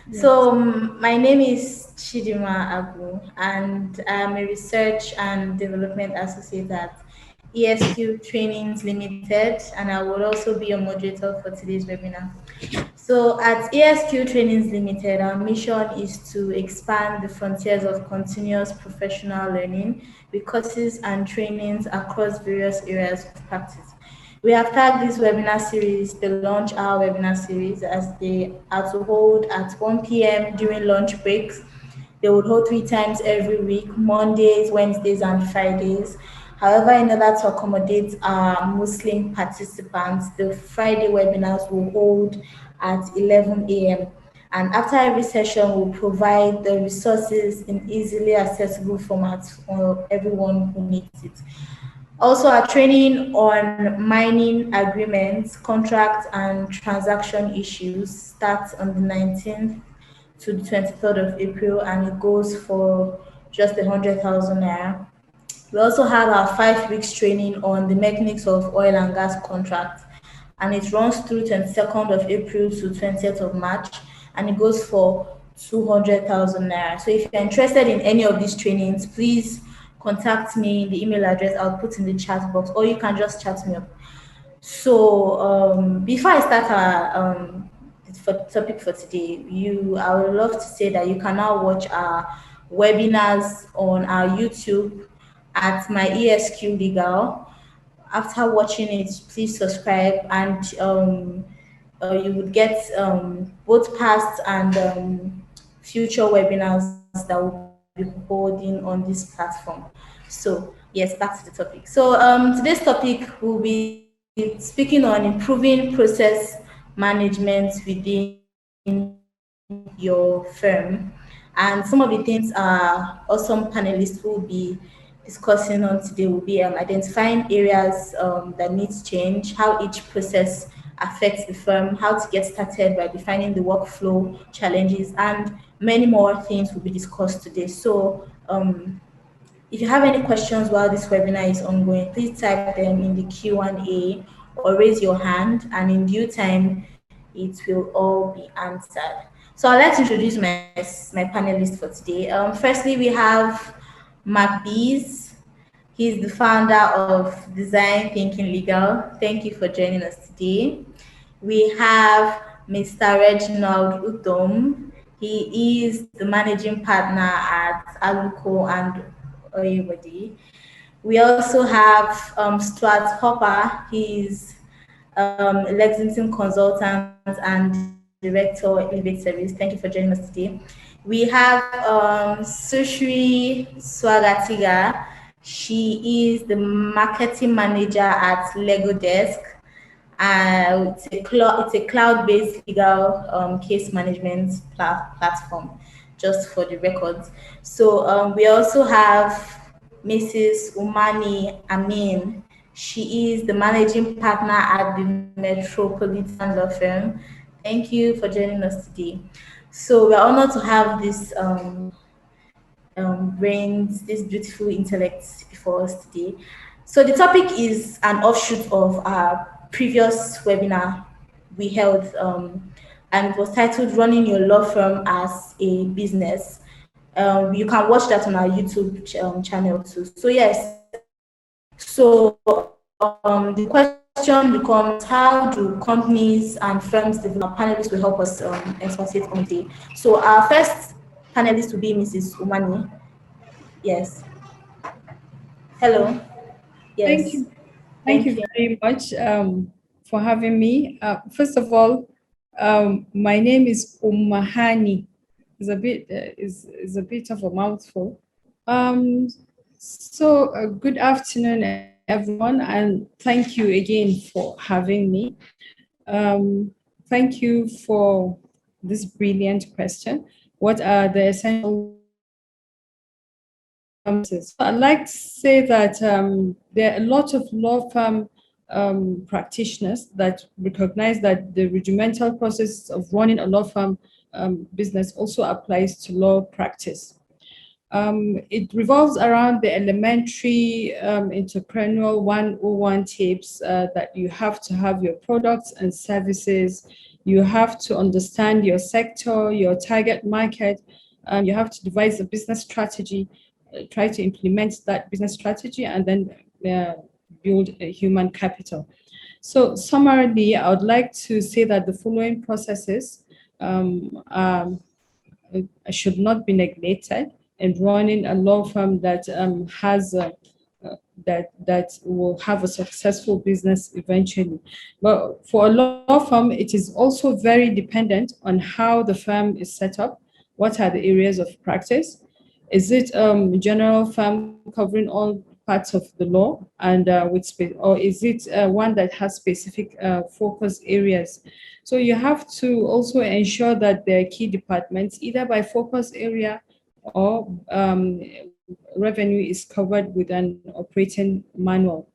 Yes. My name is Chidima Abu, and I'm a research and development associate at ESQ Trainings Limited, and I will also be a moderator for today's webinar. So, at ESQ Trainings Limited, our mission is to expand the frontiers of continuous professional learning with courses and trainings across various areas of practice. We have tagged this webinar series the Launch Hour webinar series, as they are to hold at 1 p.m. during lunch breaks. They would hold 3 times every week: Mondays, Wednesdays, and Fridays. However, in order to accommodate our Muslim participants, the Friday webinars will hold at 11 a.m. And after every session, we'll provide the resources in easily accessible formats for everyone who needs it. Also, our training on mining agreements, contract and transaction issues starts on the 19th to the 23rd of April, and it goes for just 100,000 naira. We also have our 5 weeks training on the mechanics of oil and gas contracts, and it runs through 22nd of April to 20th of March, and it goes for 200,000 naira. So if you're interested in any of these trainings, please contact me in the email address I'll put in the chat box, or you can just chat me up. So before I start our topic for today, I would love to say that you can now watch our webinars on our YouTube at my ESQ Legal. After watching it, please subscribe, and you would get both past and future webinars that will be holding on this platform. So yes, back to the topic. So today's topic will be speaking on improving process management within your firm. And some of the things our awesome panelists will be discussing on today will be identifying areas that needs change, how each process affects the firm, how to get started by defining the workflow challenges, and many more things will be discussed today. So if you have any questions while this webinar is ongoing, please type them in the Q&A or raise your hand, and in due time, it will all be answered. So I'd like to introduce my panelists for today. Firstly, we have Mark Bees. He's the founder of Design Thinking Legal. Thank you for joining us today. We have Mr. Reginald Utom. He is the managing partner at Aluko and Oyewadi. We also have Stuart Hopper. He's Lexington consultant and director, Elevate Service. Thank you for joining us today. We have Sushri Swagatiga. She is the marketing manager at Lego Desk. It's a cloud-based legal case management platform, just for the records. So we also have Mrs. Umani Amin. She is the managing partner at the Metropolitan Law Firm. Thank you for joining us today. So we're honored to have this brains, this beautiful intellect before us today. So the topic is an offshoot of our previous webinar we held, and it was titled "Running Your Law Firm as a Business." You can watch that on our YouTube channel too. So yes, so the question becomes, how do companies and firms develop? Panelists will help us expatiate on today. So our first panelist will be Mrs. Umani. Yes. Hello. Thank Yes. you. Thank Thank you you. very much for having me. First of all, my name is Umahani. Is a bit of a mouthful. Um, good afternoon, everyone, and thank you again for having me. Thank you for this brilliant question. What are the essential? I'd like to say that there are a lot of law firm practitioners that recognize that the regimental process of running a law firm business also applies to law practice. It revolves around the elementary entrepreneurial 101 tips that you have to have your products and services You have to understand your sector, your target market. You have to devise a business strategy, try to implement that business strategy, and then build a human capital. So summarily, I would like to say that the following processes should not be neglected in running a law firm that has that will have a successful business eventually. But for a law firm, it is also very dependent on how the firm is set up. What are the areas of practice? Is it a general firm covering all parts of the law and or is it one that has specific focus areas? So you have to also ensure that there are key departments, either by focus area or revenue is covered with an operating manual.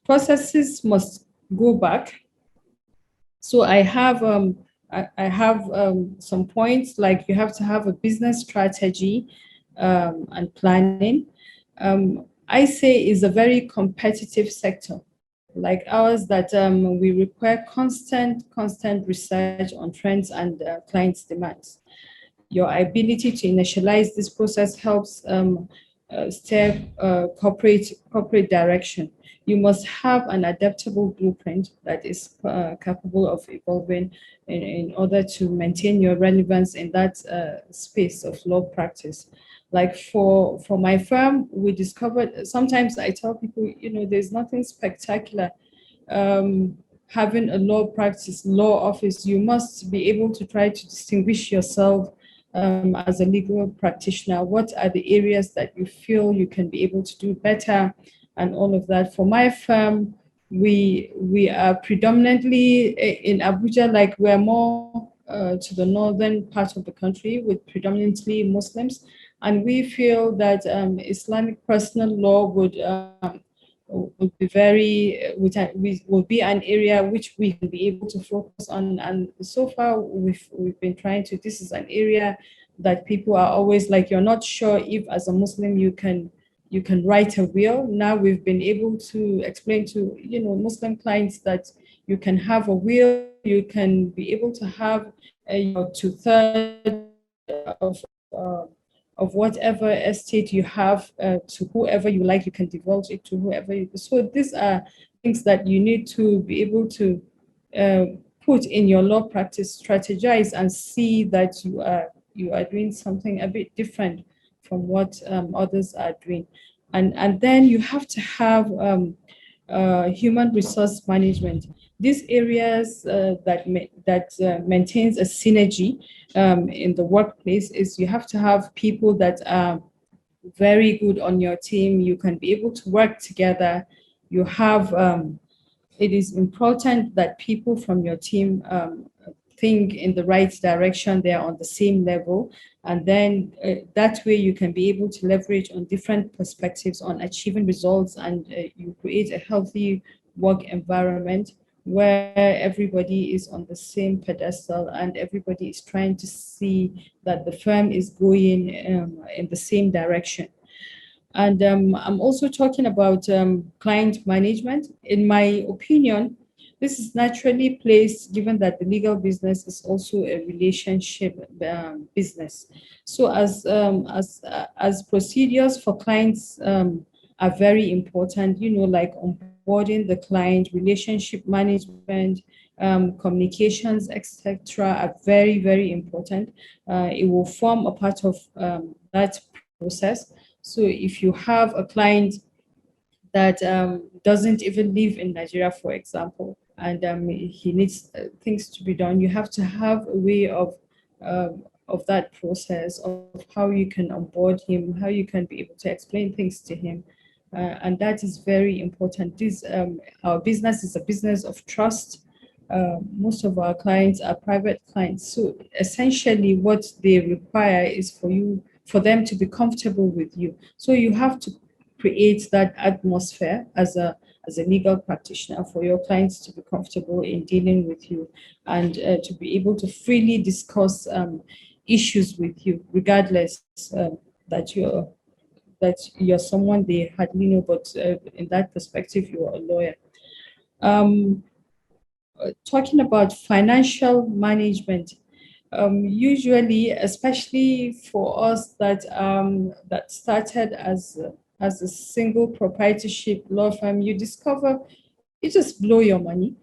Processes must go back. So I have some points, like you have to have a business strategy and planning. I say is a very competitive sector like ours that we require constant research on trends and clients' demands. Your ability to initialize this process helps steer corporate direction. You must have an adaptable blueprint that is capable of evolving in order to maintain your relevance in that space of law practice. Like for my firm, we discovered, sometimes I tell people, there's nothing spectacular having a law practice, law office. You must be able to try to distinguish yourself as a legal practitioner. What are the areas that you feel you can be able to do better and all of that? For my firm, we are predominantly in Abuja, like we're more to the northern part of the country with predominantly Muslims. And we feel that Islamic personal law would be will be an area which we can be able to focus on. And so far we've been trying to, this is an area that people are always like, you're not sure if as a Muslim you can write a will. Now we've been able to explain to Muslim clients that you can have a will, you can be able to have your two-thirds of whatever estate you have to whoever you like. You can divulge it to whoever you. So these are things that you need to be able to put in your law practice, strategize, and see that you are doing something a bit different from what others are doing. And then you have to have human resource management. These areas that maintains a synergy in the workplace is you have to have people that are very good on your team. You can be able to work together. You have it is important that people from your team think in the right direction. They are on the same level, and then that way you can be able to leverage on different perspectives on achieving results, and you create a healthy work environment where everybody is on the same pedestal and everybody is trying to see that the firm is going in the same direction. And I'm also talking about client management. In my opinion, this is naturally placed given that the legal business is also a relationship business. So as procedures for clients are very important, like onboarding the client, relationship management, communications, etc., are very, very important. It will form a part of that process. So if you have a client that doesn't even live in Nigeria, for example, and he needs things to be done, you have to have a way of that process, of how you can onboard him, how you can be able to explain things to him. And that is very important. Our business is a business of trust. Most of our clients are private clients. So essentially what they require is for them to be comfortable with you. So you have to create that atmosphere as a legal practitioner for your clients to be comfortable in dealing with you, and to be able to freely discuss issues with you, regardless that you're someone they hardly know, but in that perspective, you're a lawyer. talking about financial management, usually, especially for us that started as a single proprietorship law firm, you discover you just blow your money.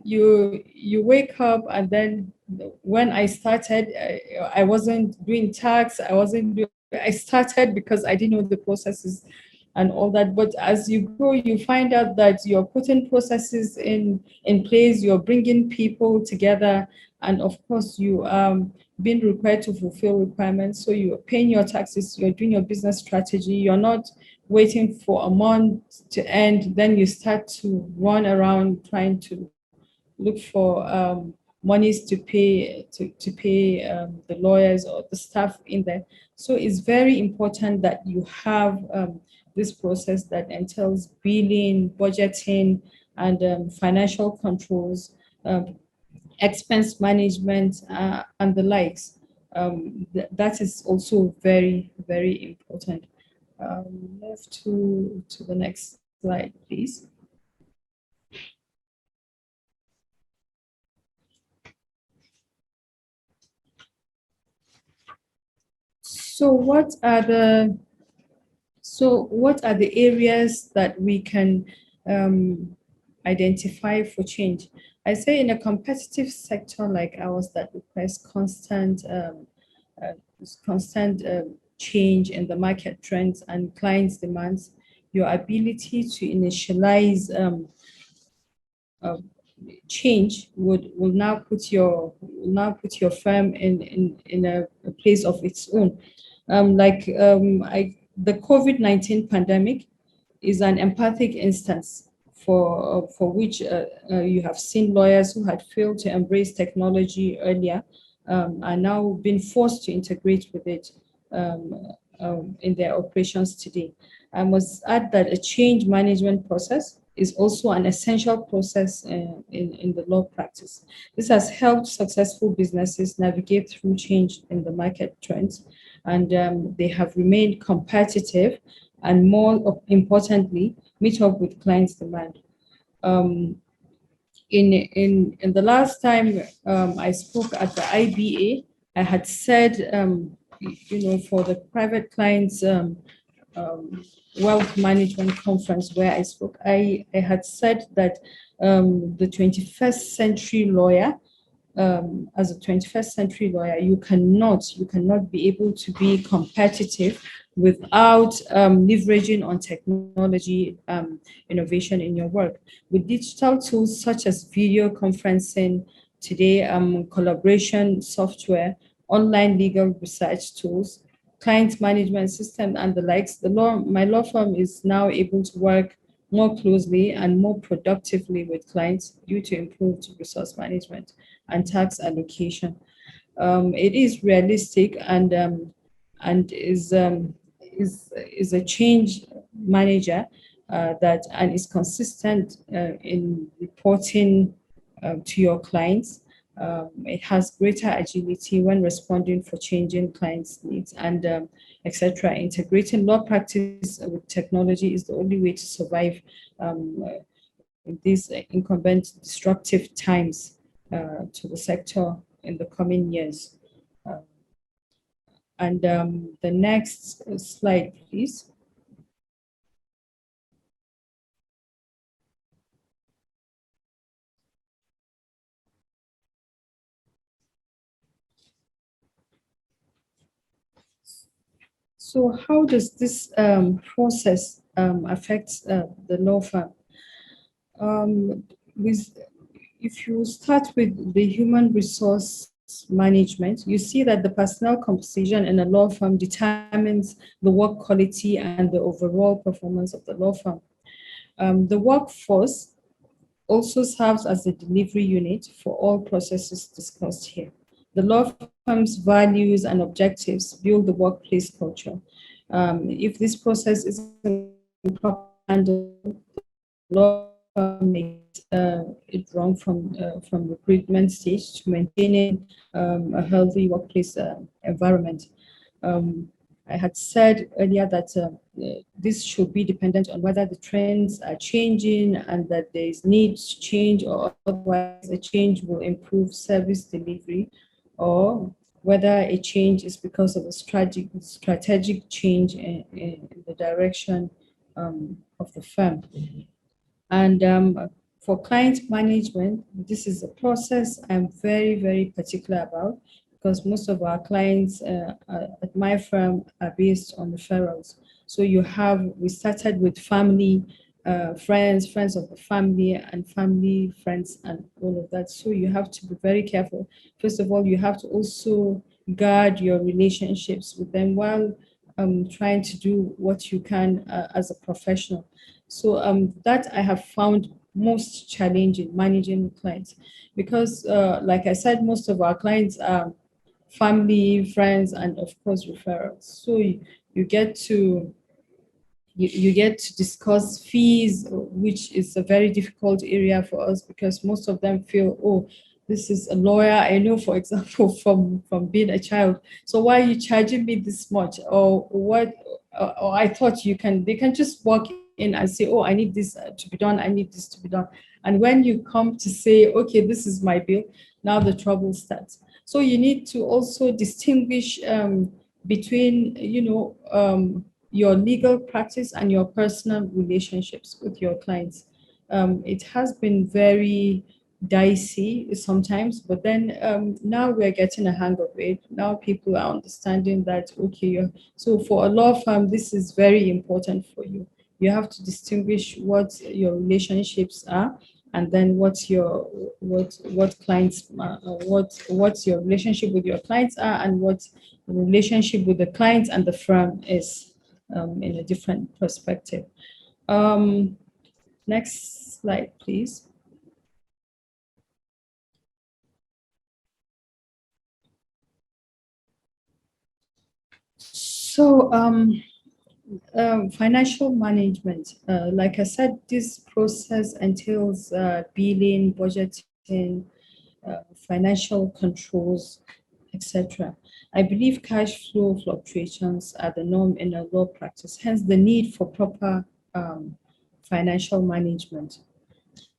You wake up, and then when I started, I wasn't doing tax. I started because I didn't know the processes and all that. But as you grow, you find out that you're putting processes in place. You're bringing people together, and of course, you being required to fulfill requirements. So you're paying your taxes. You're doing your business strategy. You're not waiting for a month to end, then you start to run around trying to look for monies to pay the lawyers or the staff in there. So it's very important that you have this process that entails billing, budgeting, and financial controls, expense management, and the likes. That is also very, very important. Move to the next slide, please. So what are the areas that we can identify for change? I say in a competitive sector like ours that requires uh, constant change in the market trends and clients' demands, your ability to initialize uh, change will now put your firm in a place of its own. The COVID-19 pandemic is an empathic instance for which you have seen lawyers who had failed to embrace technology earlier are now being forced to integrate with it in their operations today. I must add that a change management process is also an essential process in the law practice. This has helped successful businesses navigate through change in the market trends, and they have remained competitive and, more importantly, meet up with clients' demand. Um, in the last time I spoke at the IBA, I had said, for the private clients um, wealth management conference where I spoke, I had said that the 21st century lawyer, as a 21st century lawyer, you cannot be able to be competitive without leveraging on technology innovation in your work. With digital tools such as video conferencing, today collaboration software, online legal research tools, client management system, and the likes, my law firm is now able to work more closely and more productively with clients due to improved resource management and tax allocation. It is realistic and is a change manager and is consistent in reporting to your clients. It has greater agility when responding for changing clients' needs and etc. Integrating law practice with technology is the only way to survive in these incumbent disruptive times to the sector in the coming years. Uh, and the next slide, please. So how does this process affect the law firm? Um, with, if you start with the human resource management, you see that the personnel composition in a law firm determines the work quality and the overall performance of the law firm. The workforce also serves as a delivery unit for all processes discussed here. The law firm's values and objectives build the workplace culture. If this process isn't properly handled, the law firm makes it wrong from recruitment stage to maintaining a healthy workplace environment. Um, I had said earlier that this should be dependent on whether the trends are changing and that there is need to change, or otherwise a change will improve service delivery, or whether a change is because of a strategic change in the direction of the firm. And for client management, this is a process I'm very, very particular about, because most of our clients at my firm are based on referrals. So we started with family, friends of the family, and family, friends, and all of that. So you have to be very careful. First of all, you have to also guard your relationships with them while trying to do what you can as a professional. So that I have found most challenging, managing clients, because like I said, most of our clients are family, friends, and of course referrals. So you get to you get to discuss fees, which is a very difficult area for us, because most of them feel, oh, this is a lawyer I know, for example, from being a child. So why are you charging me this much? Or what? Or I thought they can just walk in and say, oh, I need this to be done, I need this to be done. And when you come to say, okay, this is my bill, now the trouble starts. So you need to also distinguish between, your legal practice and your personal relationships with your clients. It has been very dicey sometimes, but then now we're getting a hang of it. Now people are understanding that, okay, so for a law firm, this is very important for you. You have to distinguish what your relationships are, and then what clients what your relationship with your clients are, and what the relationship with the clients and the firm is, in a different perspective. Next slide, please. So, financial management, like I said, this process entails billing, budgeting, financial controls, etc. I believe cash flow fluctuations are the norm in a law practice, hence the need for proper financial management.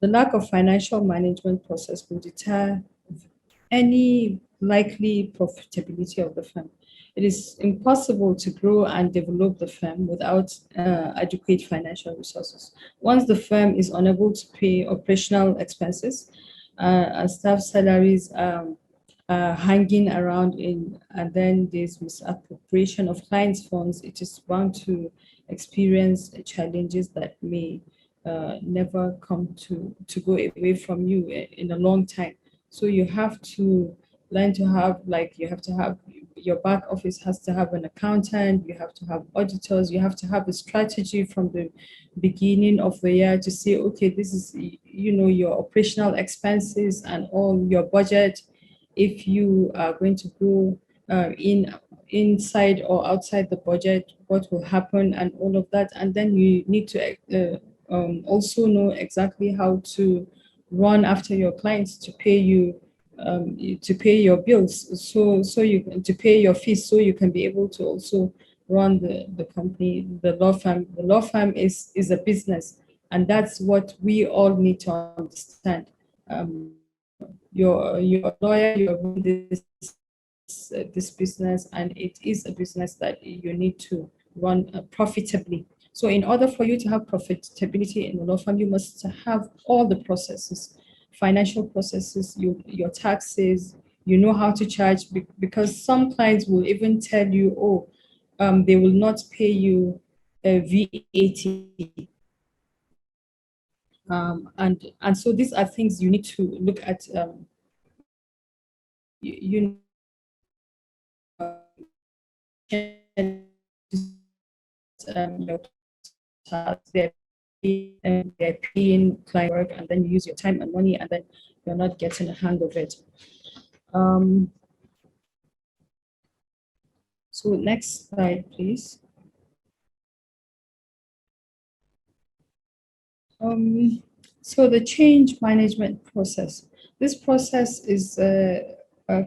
The lack of financial management process will deter any likely profitability of the firm. It is impossible to grow and develop the firm without adequate financial resources. Once the firm is unable to pay operational expenses, and staff salaries hanging around and then there's misappropriation of clients' funds, it is bound to experience challenges that may never come to go away from you in a long time. So you have to learn to have, like, you have to have, your back office has to have an accountant, you have to have auditors, you have to have a strategy from the beginning of the year to say, okay, this is, your operational expenses and all your budget. If you are going to go inside or outside the budget, what will happen, and all of that. And then you need to also know exactly how to run after your clients to pay you, to pay your bills, so you to pay your fees, so you can be able to also run the company, the law firm. The law firm is a business, and that's what we all need to understand. You're a lawyer, you're running this business, and it is a business that you need to run profitably. So in order for you to have profitability in a law firm, you must have all the processes, financial processes, your taxes, you know how to charge, because some clients will even tell you, oh, they will not pay you VAT. And so these are things you need to look at. You your they're paying client work, and then you use your time and money, and then you're not getting a hang of it. So next slide, please. So the change management process. This process is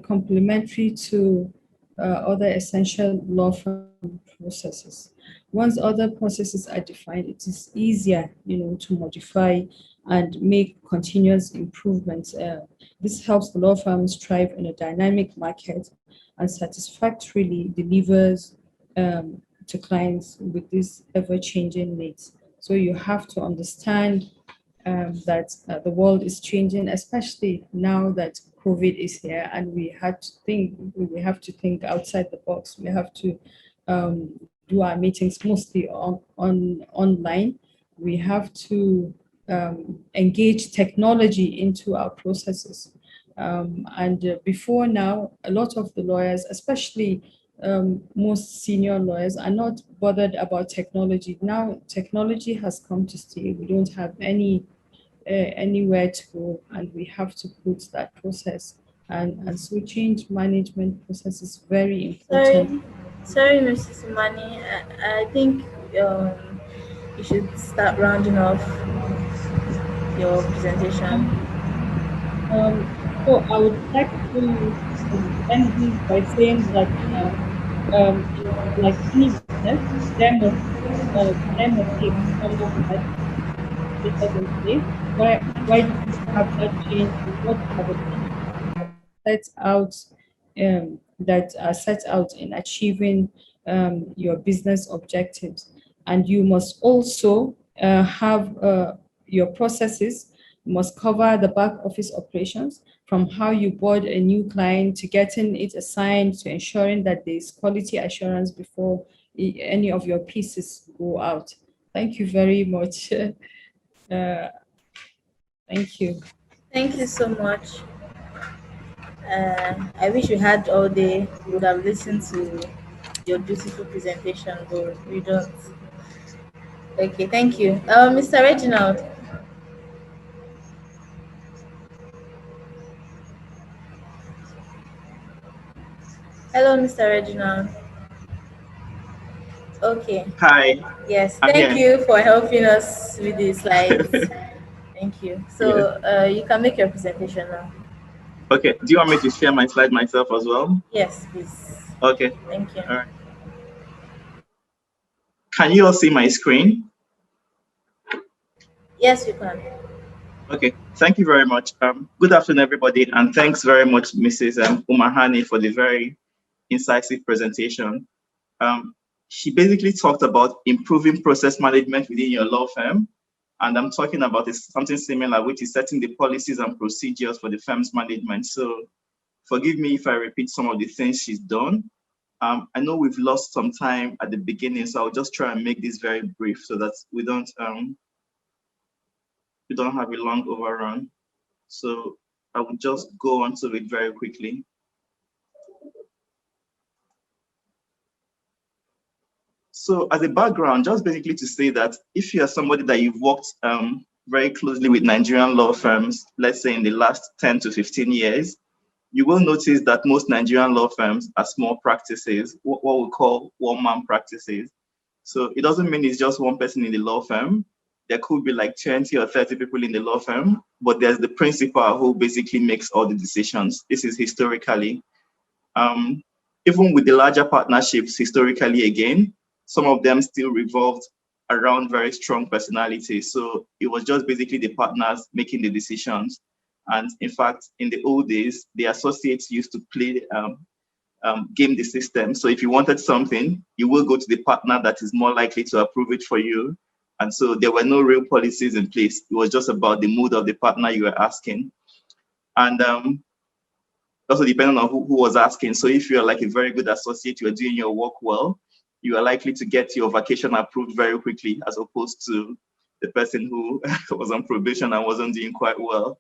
complementary to other essential law firm processes. Once other processes are defined, it is easier, to modify and make continuous improvements. This helps the law firms thrive in a dynamic market and satisfactorily delivers to clients with these ever-changing needs. So you have to understand that the world is changing, especially now that COVID is here, and we have to think outside the box. We have to do our meetings mostly online. We have to engage technology into our processes. And before now, a lot of the lawyers, especially most senior lawyers, are not bothered about technology. Now, technology has come to stay. We don't have anywhere to go, and we have to put that process. And so change management process is very important. Sorry, Mrs. Imani. I think you should start rounding off your presentation. Um, so I would like to end this by saying that like any business, there must be a customer status in place. Why do you have that change? And what are the set out that are set out in achieving your business objectives? And you must also have your processes must cover the back office operations, from how you board a new client to getting it assigned to ensuring that there's quality assurance before any of your pieces go out. Thank you very much. Thank you. Thank you so much. I wish we had all day. We would have listened to your beautiful presentation, but we don't. Okay, thank you. Mr. Reginald. Hello, Mr. Reginald. Okay. Hi, Yes, I'm thank here. you for helping us with the slides. Thank you. Yes. So you can make your presentation now. Okay. Do you want me to share my slide myself as well? Yes, please. Okay. Thank you. All right. Can you all see my screen? Yes, you can. Okay. Thank you very much. Good afternoon, everybody, and thanks very much, Mrs. Umahani, for the very incisive presentation. She basically talked about improving process management within your law firm, and I'm talking about something similar, which is setting the policies and procedures for the firm's management. So forgive me if I repeat some of the things she's done. I know we've lost some time at the beginning, so I'll just try and make this very brief so that we don't have a long overrun. So I will just go on to it very quickly. So as a background, just basically to say that if you are somebody that you've worked very closely with Nigerian law firms, let's say in the last 10 to 15 years, you will notice that most Nigerian law firms are small practices, what we call one-man practices. So it doesn't mean it's just one person in the law firm. There could be like 20 or 30 people in the law firm, but there's the principal who basically makes all the decisions. This is historically. Even with the larger partnerships, historically again, some of them still revolved around very strong personalities. So it was just basically the partners making the decisions. And in fact, in the old days, the associates used to play game the system. So if you wanted something, you will go to the partner that is more likely to approve it for you. And so there were no real policies in place. It was just about the mood of the partner you were asking. And also depending on who was asking. So if you're like a very good associate, you're doing your work well, you are likely to get your vacation approved very quickly, as opposed to the person who was on probation and wasn't doing quite well.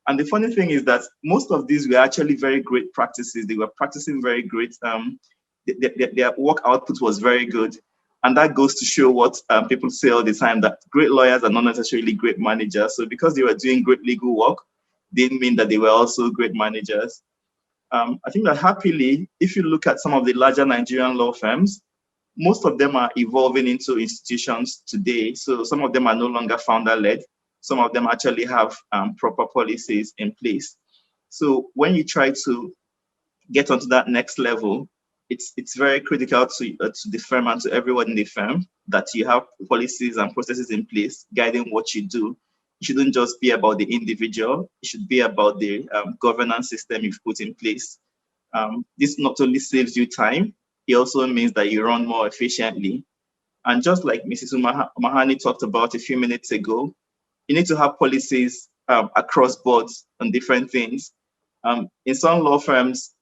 And the funny thing is that most of these were actually very great practices. They were practicing very great. Their work output was very good. And that goes to show what people say all the time, that great lawyers are not necessarily great managers. So because they were doing great legal work, didn't mean that they were also great managers. I think that happily, if you look at some of the larger Nigerian law firms, most of them are evolving into institutions today. So some of them are no longer founder-led. Some of them actually have proper policies in place. So when you try to get onto that next level, it's very critical to the firm and to everyone in the firm that you have policies and processes in place guiding what you do. It shouldn't just be about the individual. It should be about the governance system you've put in place. This not only saves you time, it also means that you run more efficiently. And just like Mrs. Mahani talked about a few minutes ago, you need to have policies across boards on different things. In some law firms,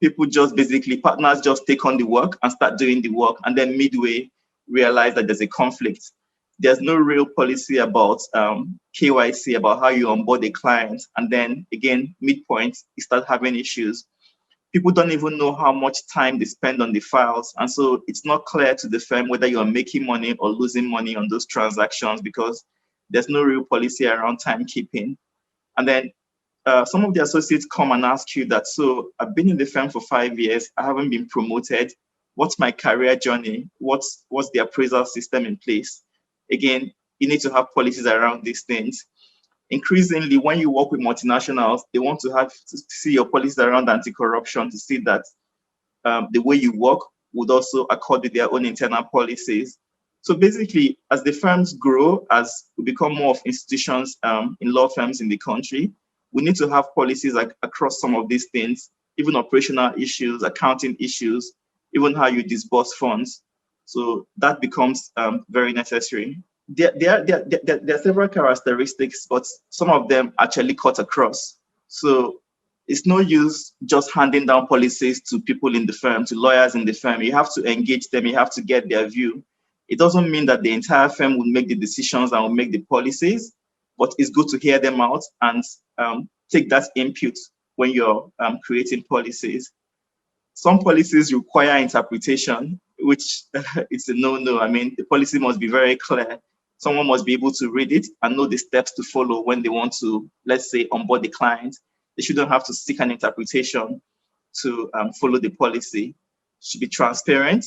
partners just take on the work and start doing the work, and then midway realize that there's a conflict. There's no real policy about KYC, about how you onboard a client, and then again, midpoint, you start having issues. People don't even know how much time they spend on the files, and so it's not clear to the firm whether you're making money or losing money on those transactions because there's no real policy around timekeeping. And then some of the associates come and ask you that, so I've been in the firm for 5 years, I haven't been promoted. What's my career journey? What's the appraisal system in place? Again, you need to have policies around these things. Increasingly, when you work with multinationals, they want to see your policies around anti-corruption to see that the way you work would also accord with their own internal policies. So basically, as the firms grow, as we become more of institutions in law firms in the country, we need to have policies across some of these things, even operational issues, accounting issues, even how you disburse funds. So that becomes very necessary. There are several characteristics, but some of them actually cut across. So it's no use just handing down policies to people in the firm, to lawyers in the firm. You have to engage them, you have to get their view. It doesn't mean that the entire firm will make the decisions and will make the policies, but it's good to hear them out and take that input when you're creating policies. Some policies require interpretation, which it's a no-no. I mean, the policy must be very clear. Someone must be able to read it and know the steps to follow when they want to, let's say, onboard the client. They shouldn't have to seek an interpretation to follow the policy. It should be transparent.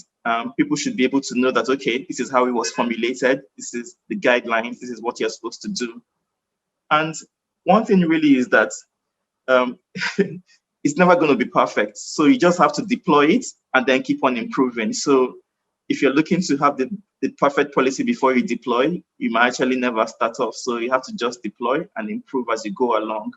People should be able to know that, okay, this is how it was formulated. This is the guidelines. This is what you're supposed to do. And one thing really is that it's never going to be perfect. So you just have to deploy it and then keep on improving. So if you're looking to have the perfect policy before you deploy, you might actually never start off. So you have to just deploy and improve as you go along.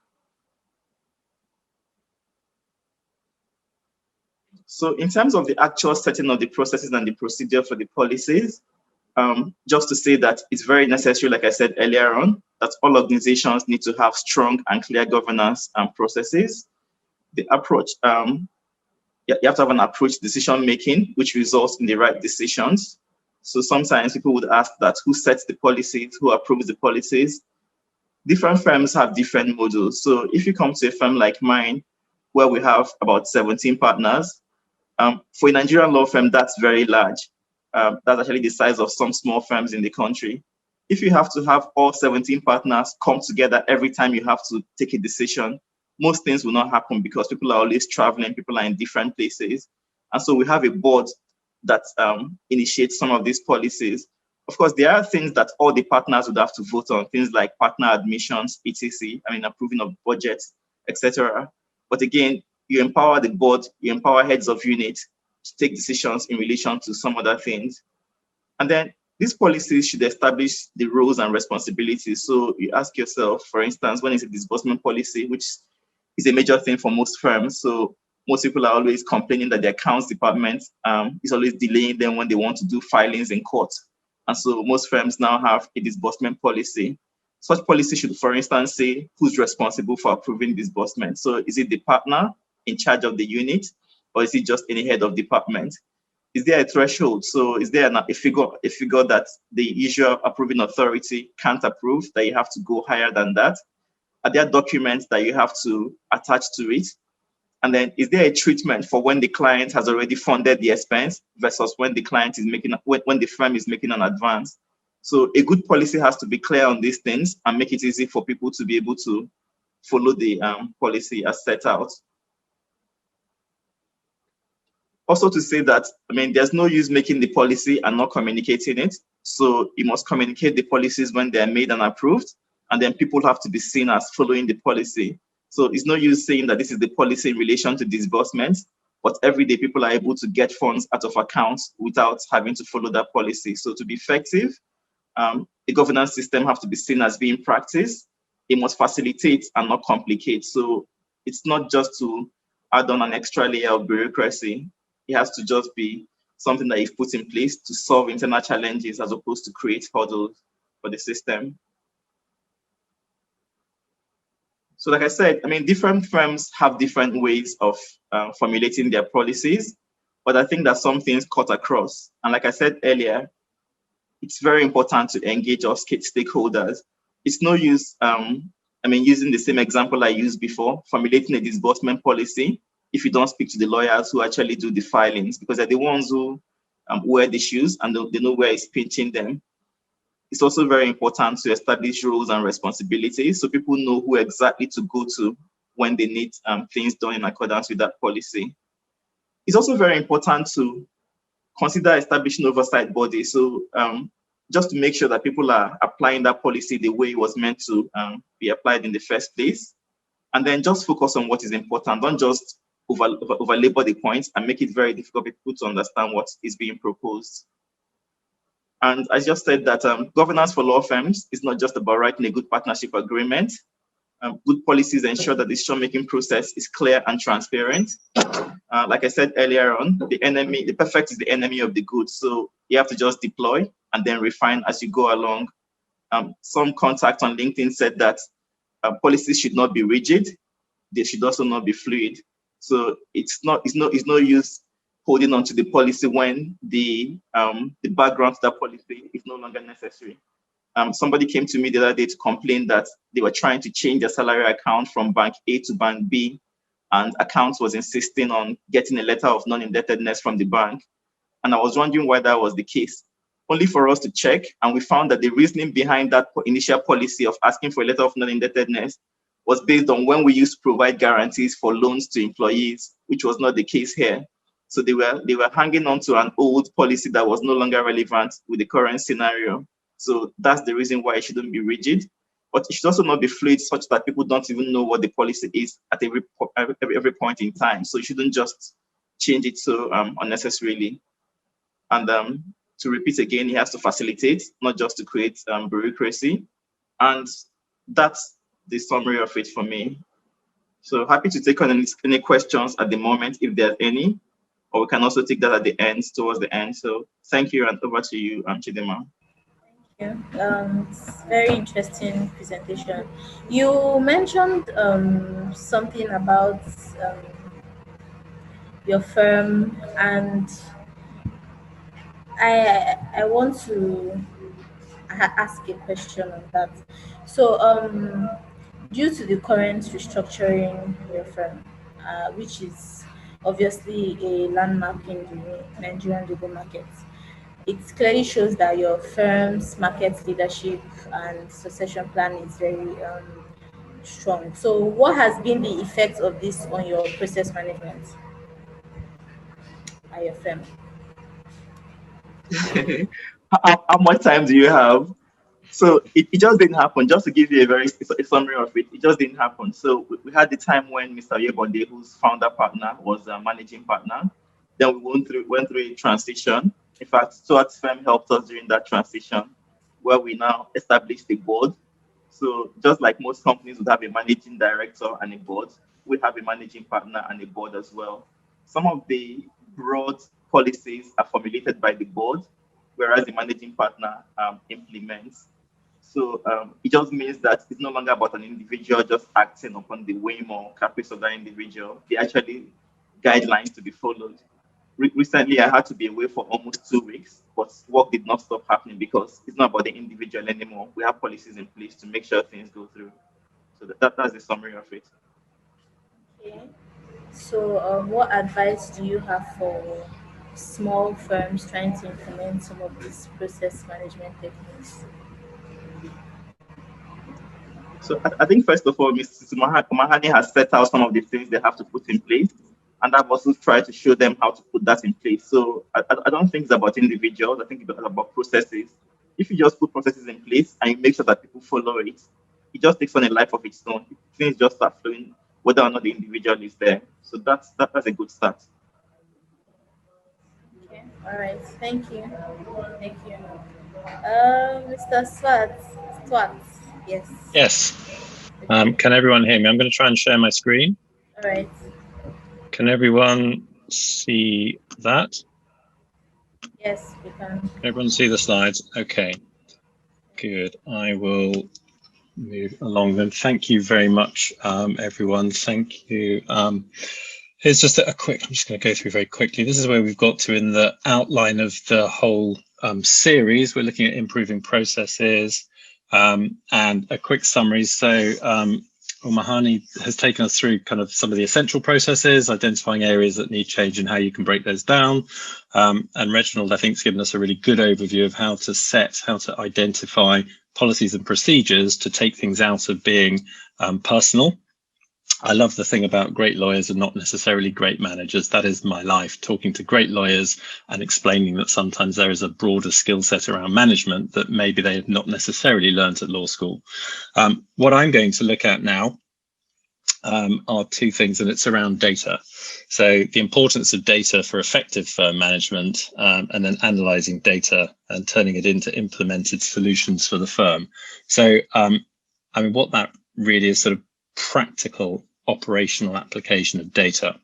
So in terms of the actual setting of the processes and the procedure for the policies, just to say that it's very necessary, like I said earlier on, that all organizations need to have strong and clear governance and processes. The approach, you have to have an approach decision making, which results in the right decisions. So sometimes people would ask that who sets the policies, who approves the policies. Different firms have different models. So if you come to a firm like mine, where we have about 17 partners, for a Nigerian law firm, that's very large. That's actually the size of some small firms in the country. If you have to have all 17 partners come together every time you have to take a decision, most things will not happen because people are always traveling, people are in different places. And so we have a board that initiates some of these policies. Of course, there are things that all the partners would have to vote on, things like partner admissions, etc., approving of budgets, etc. But again, you empower the board, you empower heads of units to take decisions in relation to some other things. And then these policies should establish the roles and responsibilities. So you ask yourself, for instance, when it's a disbursement policy, which is a major thing for most firms. So most people are always complaining that the accounts department is always delaying them when they want to do filings in court. And so most firms now have a disbursement policy. Such policy should, for instance, say who's responsible for approving disbursement. So is it the partner in charge of the unit, or is it just any head of department? Is there a threshold? So is there a figure that the usual approving authority can't approve, that you have to go higher than that? Are there documents that you have to attach to it? And then is there a treatment for when the client has already funded the expense versus when the client is when the firm is making an advance? So a good policy has to be clear on these things and make it easy for people to be able to follow the policy as set out. Also to say that, there's no use making the policy and not communicating it. So you must communicate the policies when they're made and approved, and then people have to be seen as following the policy. So it's no use saying that this is the policy in relation to disbursements, but every day people are able to get funds out of accounts without having to follow that policy. So to be effective, the governance system have to be seen as being practiced. It must facilitate and not complicate. So it's not just to add on an extra layer of bureaucracy. It has to just be something that you've put in place to solve internal challenges as opposed to create hurdles for the system. So like I said, I mean, different firms have different ways of formulating their policies, but I think that some things cut across. And like I said earlier, it's very important to engage our stakeholders. It's no use, using the same example I used before, formulating a disbursement policy if you don't speak to the lawyers who actually do the filings, because they're the ones who wear the shoes and they know where it's pinching them. It's also very important to establish roles and responsibilities so people know who exactly to go to when they need things done in accordance with that policy. It's also very important to consider establishing oversight bodies. So just to make sure that people are applying that policy the way it was meant to be applied in the first place. And then just focus on what is important. Don't just over-labor the points and make it very difficult for people to understand what is being proposed. And I just said that governance for law firms is not just about writing a good partnership agreement. Good policies ensure that the decision-making process is clear and transparent. Like I said earlier on, the perfect is the enemy of the good. So you have to just deploy and then refine as you go along. Some contact on LinkedIn said that policies should not be rigid. They should also not be fluid. So it's no use holding on to the policy when the background to that policy is no longer necessary. Somebody came to me the other day to complain that they were trying to change their salary account from bank A to bank B, and accounts was insisting on getting a letter of non-indebtedness from the bank. And I was wondering why that was the case. Only for us to check, and we found that the reasoning behind that initial policy of asking for a letter of non-indebtedness was based on when we used to provide guarantees for loans to employees, which was not the case here. So they were hanging on to an old policy that was no longer relevant with the current scenario. So that's the reason why it shouldn't be rigid, but it should also not be fluid such that people don't even know what the policy is at every point in time. So you shouldn't just change it so unnecessarily. And to repeat again, it has to facilitate, not just to create bureaucracy. And that's the summary of it for me. So happy to take on any questions at the moment, if there's any, or we can also take that at the end, towards the end. So thank you, and over to you, Chidema. It's very interesting presentation. You mentioned something about your firm, and I want to ask a question on that. So, due to the current restructuring your firm, which is obviously a landmark in the Nigerian legal market, it clearly shows that your firm's market leadership and succession plan is very strong. So, what has been the effect of this on your process management at your firm? How much time do you have? So it just didn't happen. Just to give you a summary of it, it just didn't happen. So we had the time when Mr. Yebonde, whose founder partner, was a managing partner. Then we went through a transition. In fact, Stuart's firm helped us during that transition, where we now established a board. So just like most companies would have a managing director and a board, we have a managing partner and a board as well. Some of the broad policies are formulated by the board, whereas the managing partner implements. So it just means that it's no longer about an individual just acting upon the whim or caprice of that individual. They actually guidelines to be followed. Recently, I had to be away for almost 2 weeks, but work did not stop happening because it's not about the individual anymore. We have policies in place to make sure things go through. So that's the summary of it. Okay. So, what advice do you have for small firms trying to implement some of these process management techniques? So I think first of all, Mrs. Mahani has set out some of the things they have to put in place, and I've also tried to show them how to put that in place. So I don't think it's about individuals. I think it's about processes. If you just put processes in place and you make sure that people follow it, it just takes on a life of its own. Things just start flowing, whether or not the individual is there. So that's a good start. All right. Thank you. Thank you. Mr. Swat. Yes. Yes. Okay. Can everyone hear me? I'm going to try and share my screen. All right. Can everyone see that? Yes, we can. Can everyone see the slides? Okay, good. I will move along then. Thank you very much, everyone. Thank you. Here's just a quick, I'm just going to go through very quickly. This is where we've got to in the outline of the whole series. We're looking at improving processes and a quick summary. So Mahani has taken us through kind of some of the essential processes, identifying areas that need change and how you can break those down. And Reginald, I think, has given us a really good overview of how to identify policies and procedures to take things out of being personal. I love the thing about great lawyers are not necessarily great managers. That is my life, talking to great lawyers and explaining that sometimes there is a broader skill set around management that maybe they have not necessarily learned at law school. What I'm going to look at now are two things, and it's around data. So the importance of data for effective firm management, and then analyzing data and turning it into implemented solutions for the firm. So, I mean, what that really is sort of practical operational application of data.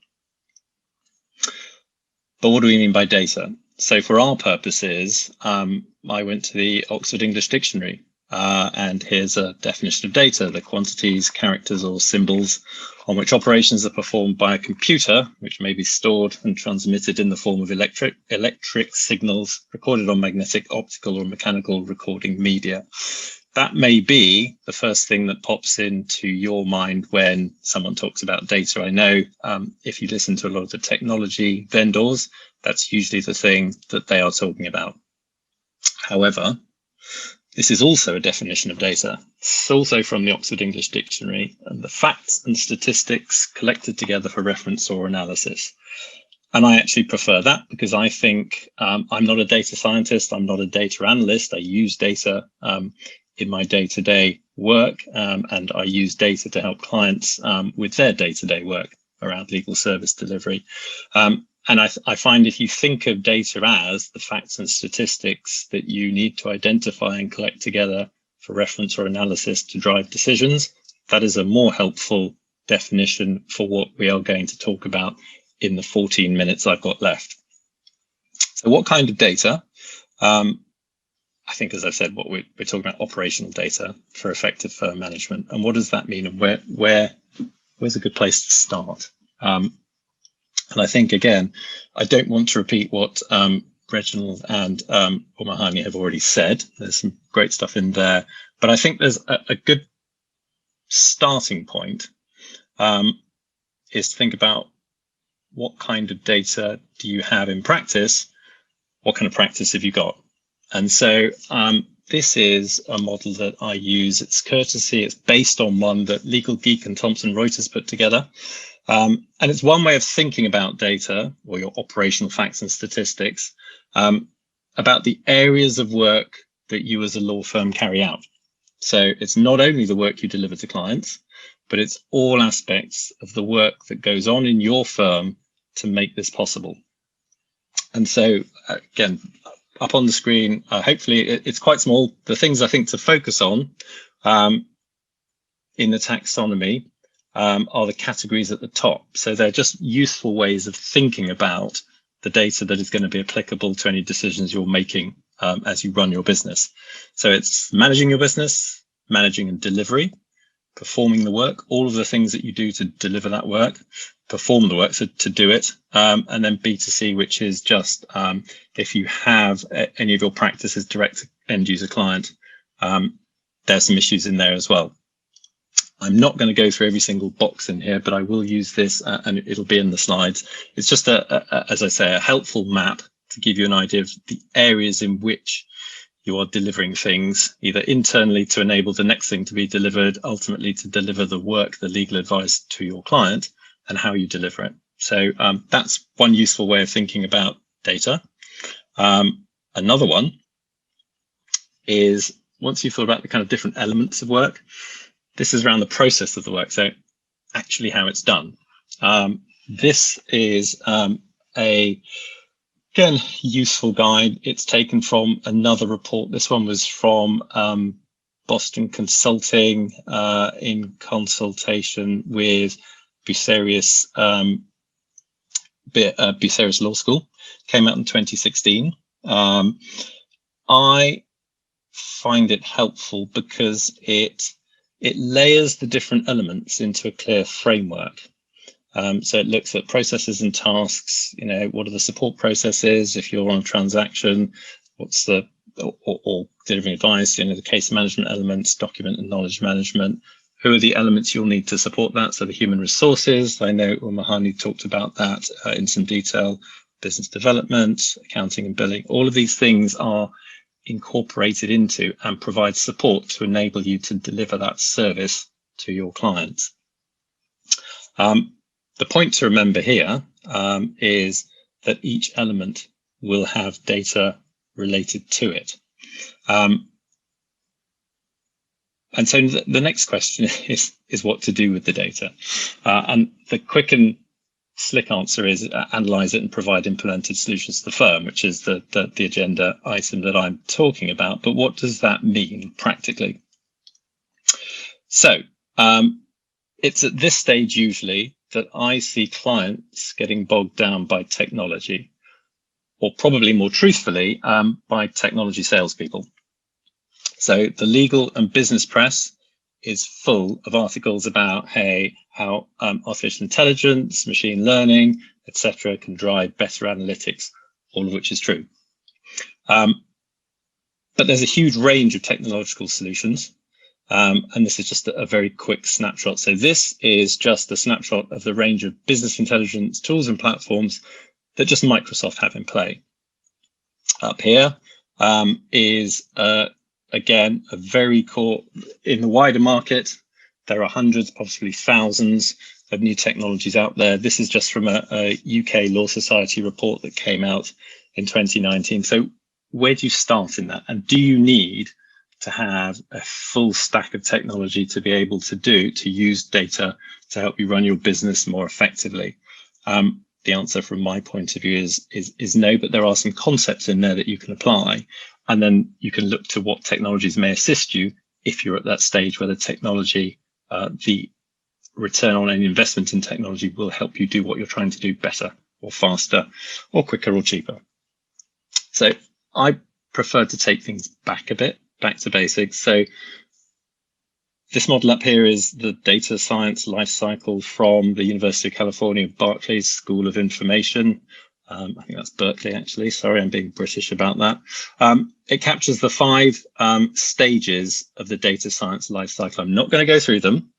But what do we mean by data? So for our purposes, I went to the Oxford English Dictionary, and here's a definition of data: the quantities, characters, or symbols on which operations are performed by a computer, which may be stored and transmitted in the form of electric signals recorded on magnetic, optical, or mechanical recording media. That may be the first thing that pops into your mind when someone talks about data. I know if you listen to a lot of the technology vendors, that's usually the thing that they are talking about. However, this is also a definition of data. It's also from the Oxford English Dictionary, and the facts and statistics collected together for reference or analysis. And I actually prefer that because I think I'm not a data scientist, I'm not a data analyst. I use data in my day-to-day work, and I use data to help clients with their day-to-day work around legal service delivery. And I find if you think of data as the facts and statistics that you need to identify and collect together for reference or analysis to drive decisions, that is a more helpful definition for what we are going to talk about in the 14 minutes I've got left. So what kind of data? I think, as I said, what we're talking about operational data for effective firm management. And what does that mean? And where's a good place to start? And I think, again, I don't want to repeat what Reginald and Mahani have already said. There's some great stuff in there. But I think there's a good starting point is to think about what kind of data do you have in practice? What kind of practice have you got? And so this is a model that I use. It's courtesy. It's based on one that Legal Geek and Thomson Reuters put together. And it's one way of thinking about data or your operational facts and statistics about the areas of work that you as a law firm carry out. So it's not only the work you deliver to clients, but it's all aspects of the work that goes on in your firm to make this possible. And so, again, up on the screen, hopefully it's quite small. The things I think to focus on in the taxonomy are the categories at the top. So they're just useful ways of thinking about the data that is going to be applicable to any decisions you're making as you run your business. So it's managing your business, managing and delivery, performing the work, all of the things that you do to deliver that work, perform the work, so to do it, and then B2C, which is just if you have any of your practices direct to end user client, there's some issues in there as well. I'm not going to go through every single box in here, but I will use this and it'll be in the slides. It's just as I say, a helpful map to give you an idea of the areas in which you are delivering things, either internally to enable the next thing to be delivered, ultimately to deliver the work, the legal advice to your client, and how you deliver it. So that's one useful way of thinking about data. Another one is, once you've thought about the kind of different elements of work, this is around the process of the work, so actually how it's done. This is a Again, useful guide. It's taken from another report. This one was from Boston Consulting in consultation with Bucerius Law School. Came out in 2016. I find it helpful because it layers the different elements into a clear framework. So it looks at processes and tasks. What are the support processes? If you're on a transaction, what's the or delivering advice? The case management elements, document and knowledge management. Who are the elements you'll need to support that? So the human resources. I know Umahani talked about that in some detail. Business development, accounting and billing. All of these things are incorporated into and provide support to enable you to deliver that service to your clients. The point to remember here is that each element will have data related to it. And so the next question is what to do with the data. And the quick and slick answer is analyze it and provide implemented solutions to the firm, which is the agenda item that I'm talking about. But what does that mean practically? So it's at this stage usually that I see clients getting bogged down by technology, or probably more truthfully, by technology salespeople. So the legal and business press is full of articles about how artificial intelligence, machine learning, etc., can drive better analytics, all of which is true. But there's a huge range of technological solutions. And this is just a very quick snapshot. So this is just a snapshot of the range of business intelligence tools and platforms that just Microsoft have in play. Up here is, again, a very core, in the wider market, there are hundreds, possibly thousands of new technologies out there. This is just from a UK Law Society report that came out in 2019. So where do you start in that? And do you need to have a full stack of technology to be able to use data to help you run your business more effectively? The answer from my point of view is no, but there are some concepts in there that you can apply, and then you can look to what technologies may assist you if you're at that stage where the technology, the return on any investment in technology will help you do what you're trying to do better or faster or quicker or cheaper. So I prefer to take things back a bit, back to basics. So this model up here is the data science life cycle from the University of California, Berkeley's School of Information. I think that's Berkeley, actually. Sorry, I'm being British about that. It captures the 5 stages of the data science life cycle. I'm not going to go through them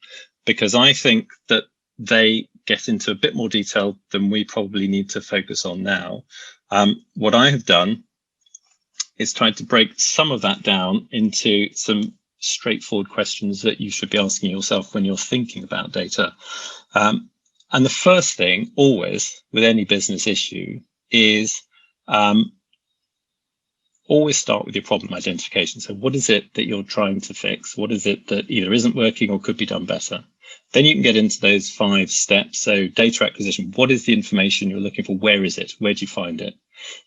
because I think that they get into a bit more detail than we probably need to focus on now. What I have done is tried to break some of that down into some straightforward questions that you should be asking yourself when you're thinking about data. And the first thing always with any business issue is always start with your problem identification. So what is it that you're trying to fix? What is it that either isn't working or could be done better? Then you can get into those 5 steps. So data acquisition, what is the information you're looking for? Where is it? Where do you find it?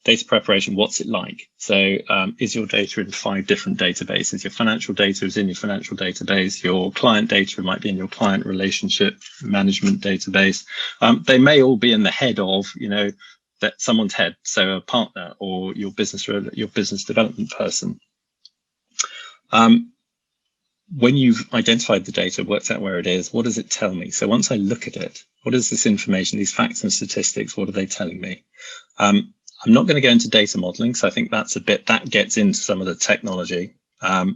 Data preparation, what's it like? So is your data in 5 different databases? Your financial data is in your financial database. Your client data might be in your client relationship management database. They may all be in the head of, that someone's head, so a partner or your business development person. When you've identified the data, worked out where it is, what does it tell me? So once I look at it, what is this information, these facts and statistics, what are they telling me? I'm not going to go into data modeling, so I think that's a bit, that gets into some of the technology. But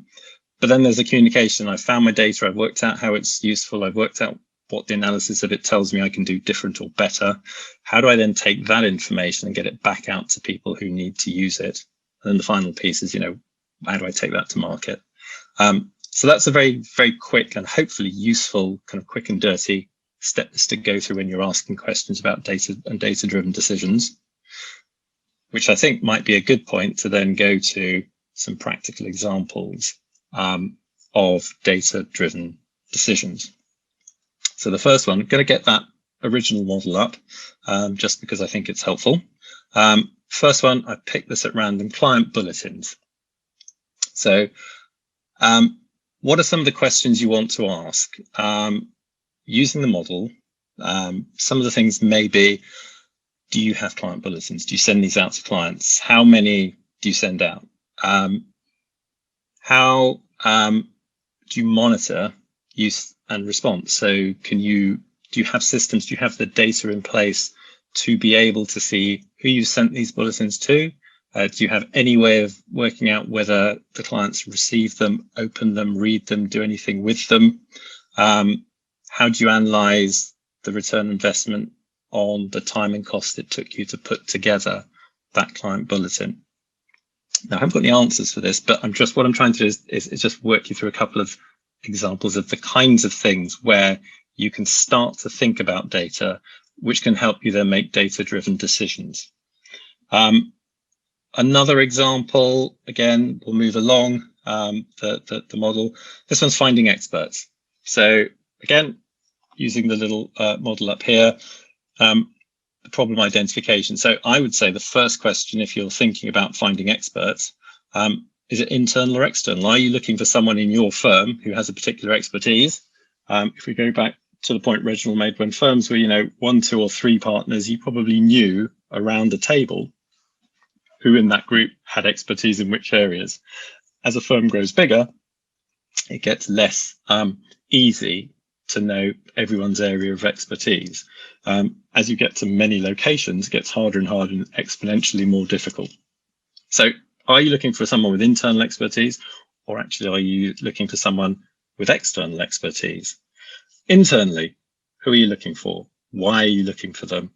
then there's a communication. I found my data, I've worked out how it's useful, I've worked out what the analysis of it tells me I can do different or better. How do I then take that information and get it back out to people who need to use it? And then the final piece is, how do I take that to market? So that's a very, very quick and hopefully useful kind of quick and dirty steps to go through when you're asking questions about data and data-driven decisions, which I think might be a good point to then go to some practical examples of data-driven decisions. So the first one, I'm going to get that original model up just because I think it's helpful. First one, I picked this at random, client bulletins. So what are some of the questions you want to ask? Using the model, some of the things may be, do you have client bulletins? Do you send these out to clients? How many do you send out? How do you monitor use and response? So do you have systems? Do you have the data in place to be able to see who you sent these bulletins to? Do you have any way of working out whether the clients receive them, open them, read them, do anything with them? How do you analyze the return on investment on the time and cost it took you to put together that client bulletin? Now, I haven't got the answers for this, but what I'm trying to do is just work you through a couple of examples of the kinds of things where you can start to think about data, which can help you then make data-driven decisions. Another example, again, we'll move along the model. This one's finding experts. So again, using the little model up here, the problem identification. So I would say the first question, if you're thinking about finding experts, is it internal or external? Are you looking for someone in your firm who has a particular expertise? If we go back to the point Reginald made, when firms were, 1, 2, or 3 partners, you probably knew around the table who in that group had expertise in which areas. As a firm grows bigger, it gets less easy to know everyone's area of expertise. As you get to many locations, it gets harder and harder and exponentially more difficult. So are you looking for someone with internal expertise, or actually are you looking for someone with external expertise? Internally, who are you looking for? Why are you looking for them?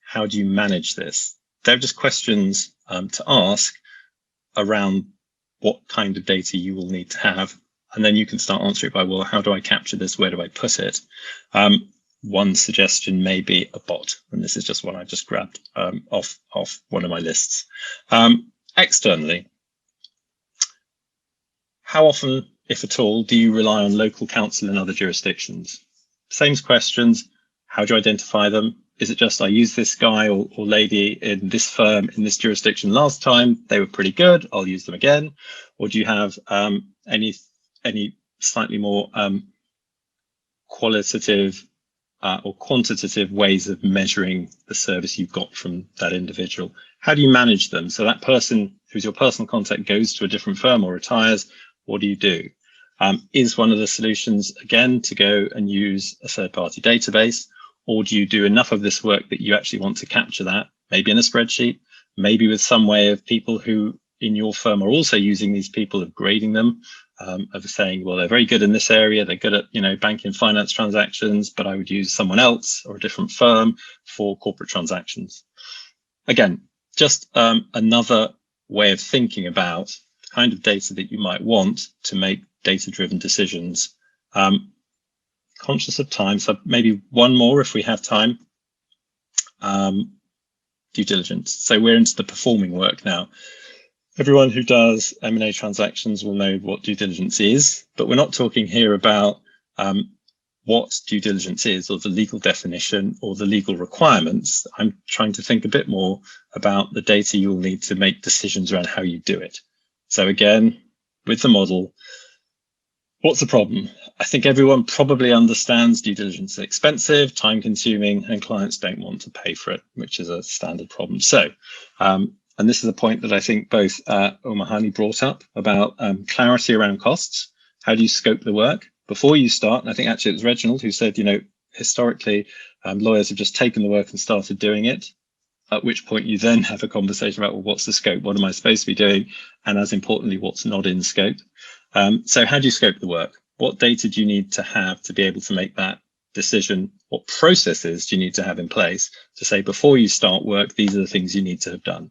How do you manage this? They're just questions to ask around what kind of data you will need to have. And then you can start answering it by, well, how do I capture this? Where do I put it? One suggestion may be a bot. And this is just one I just grabbed off one of my lists. Externally, how often, if at all, do you rely on local counsel in other jurisdictions? Same questions. How do you identify them? Is it just I used this guy or lady in this firm in this jurisdiction last time? They were pretty good. I'll use them again. Or do you have any slightly more qualitative or quantitative ways of measuring the service you've got from that individual? How do you manage them? So that person who's your personal contact goes to a different firm or retires. What do you do? Is one of the solutions, again, to go and use a third-party database? Or do you do enough of this work that you actually want to capture that, maybe in a spreadsheet, maybe with some way of people who in your firm are also using these people, of grading them, of saying, well, they're very good in this area, they're good at banking finance transactions, but I would use someone else or a different firm for corporate transactions. Again, just another way of thinking about the kind of data that you might want to make data-driven decisions. Conscious of time, so maybe one more if we have time. Due diligence. So we're into the performing work now. Everyone who does M&A transactions will know what due diligence is, but we're not talking here about what due diligence is, or the legal definition, or the legal requirements. I'm trying to think a bit more about the data you'll need to make decisions around how you do it. So again, with the model, what's the problem? I think everyone probably understands due diligence is expensive, time consuming, and clients don't want to pay for it, which is a standard problem. So, and this is a point that I think both Omahani brought up about clarity around costs. How do you scope the work before you start? And I think actually it was Reginald who said, historically, lawyers have just taken the work and started doing it, at which point you then have a conversation about, well, what's the scope? What am I supposed to be doing? And as importantly, what's not in scope? So how do you scope the work? What data do you need to have to be able to make that decision? What processes do you need to have in place to say, before you start work, these are the things you need to have done?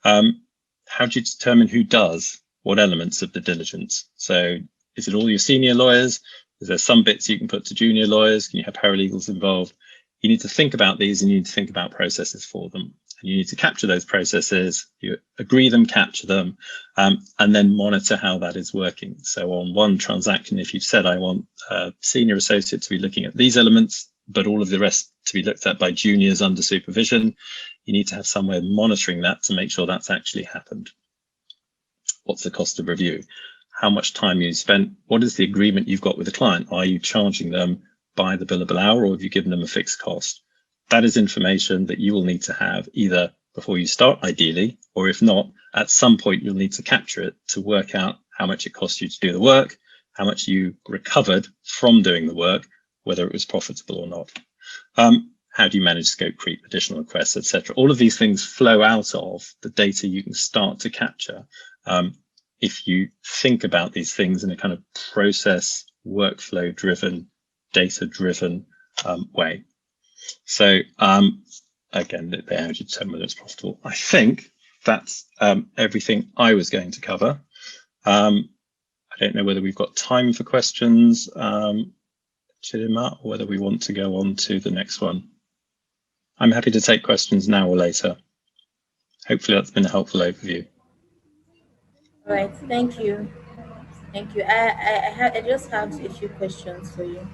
How do you determine who does what elements of the diligence? So is it all your senior lawyers? Is there some bits you can put to junior lawyers? Can you have paralegals involved? You need to think about these, and you need to think about processes for them. And you need to capture those processes, you agree them, capture them, and then monitor how that is working. So on one transaction, if you've said, I want a senior associate to be looking at these elements, but all of the rest to be looked at by juniors under supervision, you need to have somewhere monitoring that to make sure that's actually happened. What's the cost of review? How much time you spent? What is the agreement you've got with the client? Are you charging them by the billable hour, or have you given them a fixed cost? That is information that you will need to have either before you start, ideally, or if not, at some point you'll need to capture it to work out how much it cost you to do the work, how much you recovered from doing the work, whether it was profitable or not. How do you manage scope creep, additional requests, etc.? All of these things flow out of the data you can start to capture if you think about these things in a kind of process, workflow-driven, data-driven way. So again, they how do you determine whether it's profitable? I think that's everything I was going to cover. I don't know whether we've got time for questions, Chidima, or whether we want to go on to the next one. I'm happy to take questions now or later. Hopefully that's been a helpful overview. All right, thank you. Thank you. I just have a few questions for you.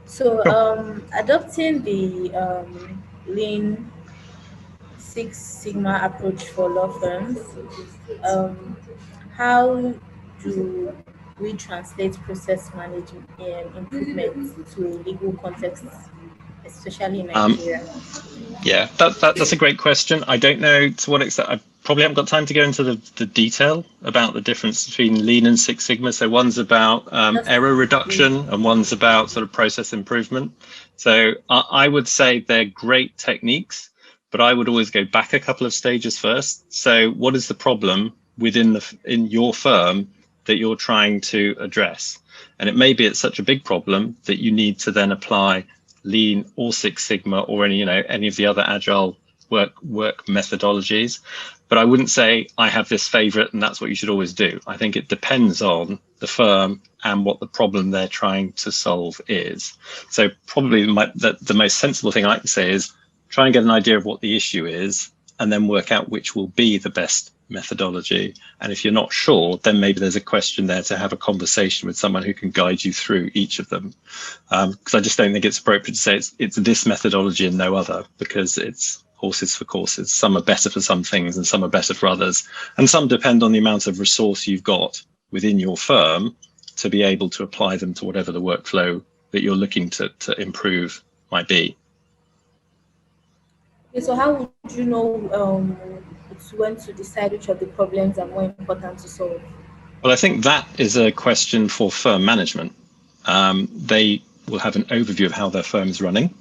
So, adopting the Lean Six Sigma approach for law firms, how do we translate process management improvement to a legal context, especially in Nigeria? Yeah, that's a great question. I don't know to what extent. I probably haven't got time to go into the detail about the difference between Lean and Six Sigma. So one's about error reduction and one's about sort of process improvement. So I would say they're great techniques, but I would always go back a couple of stages first. So what is the problem within in your firm that you're trying to address? And it may be it's such a big problem that you need to then apply Lean or Six Sigma or any of the other agile work methodologies. But I wouldn't say I have this favorite and that's what you should always do. I think it depends on the firm and what the problem they're trying to solve is. So probably the most sensible thing I can say is try and get an idea of what the issue is and then work out which will be the best methodology. And if you're not sure, then maybe there's a question there to have a conversation with someone who can guide you through each of them. Because I just don't think it's appropriate to say it's this methodology and no other, because it's horses for courses. Some are better for some things and some are better for others. And some depend on the amount of resource you've got within your firm to be able to apply them to whatever the workflow that you're looking to improve might be. Okay, so how would you know when to decide which of the problems are more important to solve? Well, I think that is a question for firm management. They will have an overview of how their firm is running,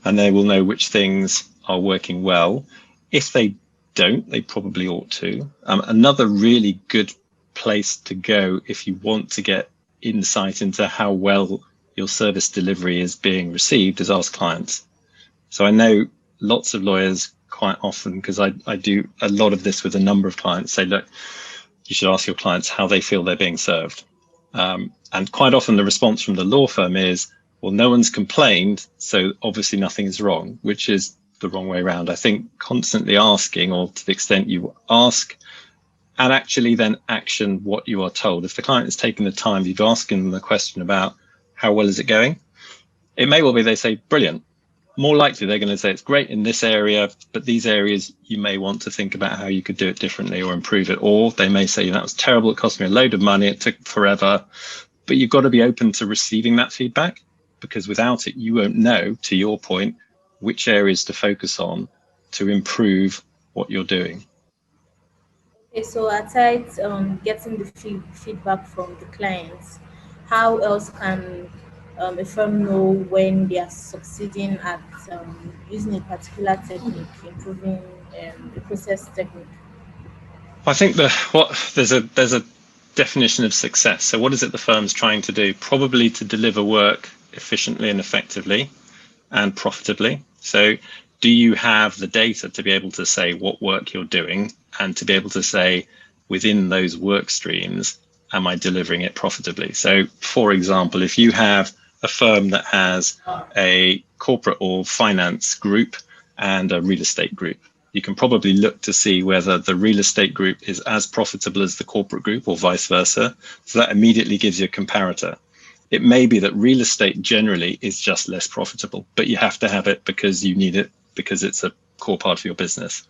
and they will know which things are working well. If they don't, they probably ought to. Another really good place to go if you want to get insight into how well your service delivery is being received is ask clients. So I know lots of lawyers quite often, because I do a lot of this with a number of clients, say, look, you should ask your clients how they feel they're being served. And quite often the response from the law firm is, well, no one's complained, so obviously nothing is wrong, which is the wrong way around. I think constantly asking, or to the extent you ask and actually then action what you are told. If the client is taking the time, you've asking them the question about how well is it going, it may well be they say, brilliant. More likely they're going to say it's great in this area, but these areas you may want to think about how you could do it differently or improve it. Or they may say, that was terrible, it cost me a load of money, it took forever. But you've got to be open to receiving that feedback, because without it, you won't know, to your point, which areas to focus on to improve what you're doing. Okay, so aside getting the feedback from the clients, how else can a firm know when they are succeeding at using a particular technique, improving the process technique? I think there's a definition of success. So what is it the firm's trying to do? Probably to deliver work efficiently and effectively and profitably. So do you have the data to be able to say what work you're doing and to be able to say within those work streams, am I delivering it profitably? So for example, if you have a firm that has a corporate or finance group and a real estate group, you can probably look to see whether the real estate group is as profitable as the corporate group or vice versa. So that immediately gives you a comparator. It may be that real estate generally is just less profitable, but you have to have it because you need it, because it's a core part of your business.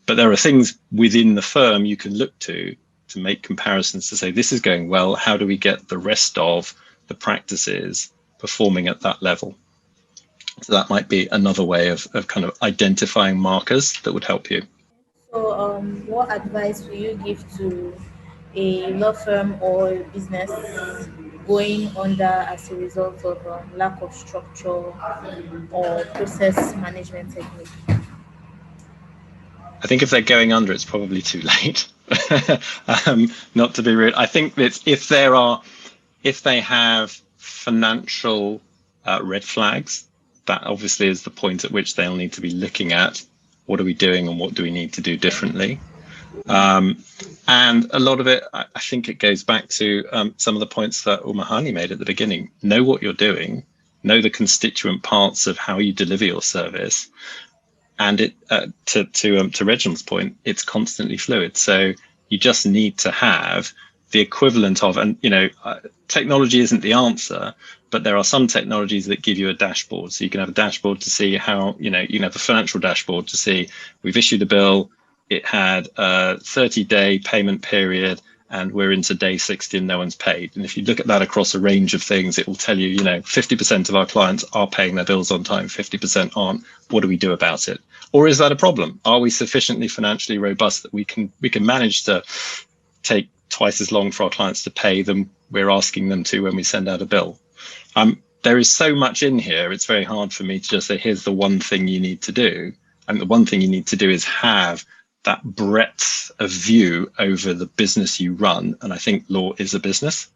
But there are things within the firm you can look to make comparisons to say, this is going well, how do we get the rest of the practices performing at that level? So that might be another way of kind of identifying markers that would help you. So, what advice will you give to a law firm or a business going under as a result of lack of structure or process management technique? I think if they're going under, it's probably too late. Not to be rude. I think that if they have financial red flags, that obviously is the point at which they'll need to be looking at what are we doing and what do we need to do differently. And a lot of it, I think it goes back to some of the points that Umahani made at the beginning. Know what you're doing, know the constituent parts of how you deliver your service. And it to Reginald's point, it's constantly fluid. So you just need to have the equivalent of, and technology isn't the answer, but there are some technologies that give you a dashboard. So you can have a dashboard to see how, you can have a financial dashboard to see we've issued a bill, it had a 30-day payment period, and we're into day 60 and no one's paid. And if you look at that across a range of things, it will tell you, 50% of our clients are paying their bills on time, 50% aren't. What do we do about it? Or is that a problem? Are we sufficiently financially robust that we can manage to take twice as long for our clients to pay than we're asking them to when we send out a bill? There is so much in here, it's very hard for me to just say, here's the one thing you need to do. And the one thing you need to do is have that breadth of view over the business you run. And I think law is a business.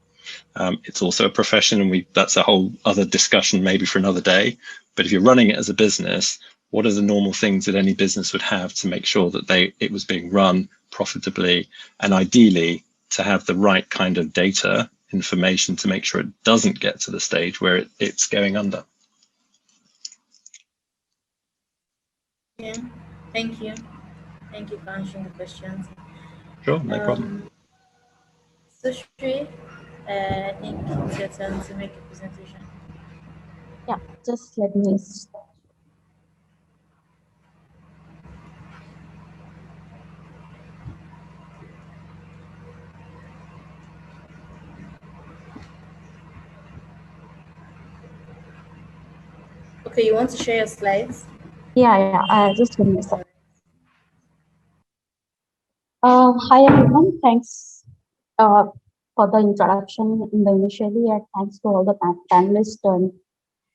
It's also a profession, and that's a whole other discussion maybe for another day. But if you're running it as a business, what are the normal things that any business would have to make sure that it was being run profitably, and ideally to have the right kind of data information to make sure it doesn't get to the stage where it's going under. Yeah, thank you. Thank you for answering the questions. Sure, no problem. So Shri, I think it's your turn to make a presentation. Yeah, just let me. Okay, you want to share your slides? Yeah, just give me a second. Hi everyone, thanks for the introduction initially, and thanks to all the panelists.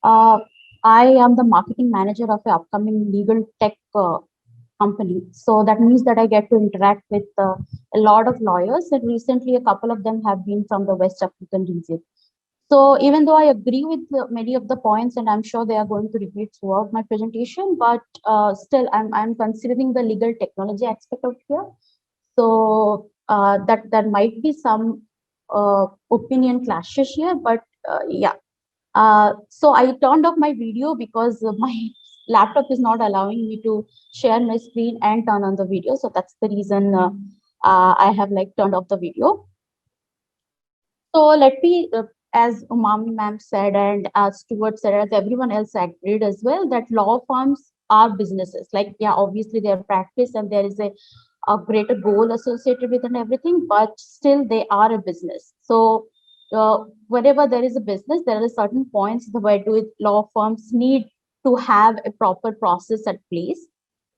I am the marketing manager of an upcoming legal tech company. So that means that I get to interact with a lot of lawyers, and recently a couple of them have been from the West African region. So even though I agree with many of the points, and I'm sure they are going to repeat throughout my presentation, but still I'm considering the legal technology aspect of here. So that might be some opinion clashes here, but yeah. So I turned off my video because my laptop is not allowing me to share my screen and turn on the video. So that's the reason I have turned off the video. So let me, as Umami ma'am said, and as Stuart said, as everyone else agreed as well, that law firms are businesses. Obviously they are practice and there is a greater goal associated with and everything, but still they are a business. So whenever there is a business, there are certain points where law firms need to have a proper process at place.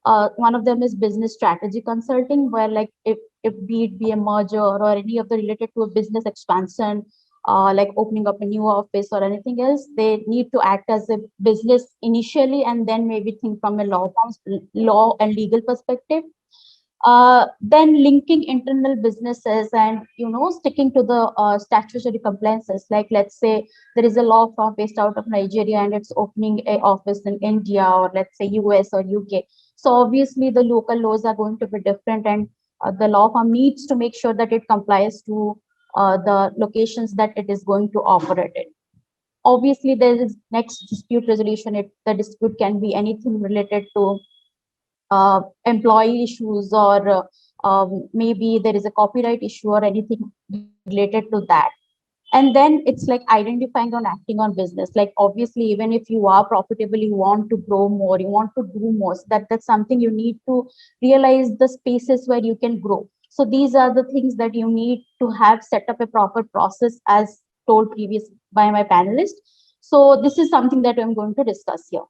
One of them is business strategy consulting, where if be it be a merger or any of the related to a business expansion, like opening up a new office or anything else, they need to act as a business initially and then maybe think from a law and legal perspective. Then linking internal businesses and sticking to the statutory compliances. Like let's say there is a law firm based out of Nigeria and it's opening an office in India or let's say US or UK. So obviously the local laws are going to be different, and the law firm needs to make sure that it complies to the locations that it is going to operate in. Obviously, there is next dispute resolution. The dispute can be anything related to employee issues, or maybe there is a copyright issue or anything related to that. And then it's like identifying and acting on business. Like obviously, even if you are profitable, you want to grow more, you want to do more. So that's something you need to realize the spaces where you can grow. So these are the things that you need to have set up a proper process, as told previous by my panelist. So this is something that I'm going to discuss here.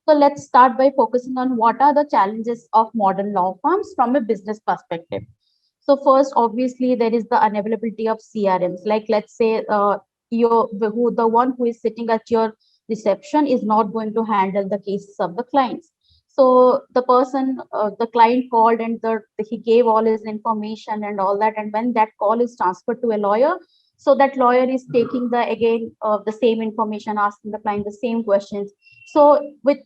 So let's start by focusing on what are the challenges of modern law firms from a business perspective. So first, obviously, there is the unavailability of CRMs. Like let's say the one who is sitting at your reception is not going to handle the cases of the clients. So the client called and he gave all his information and all that. And when that call is transferred to a lawyer, so that lawyer is taking the same information, asking the client the same questions. So with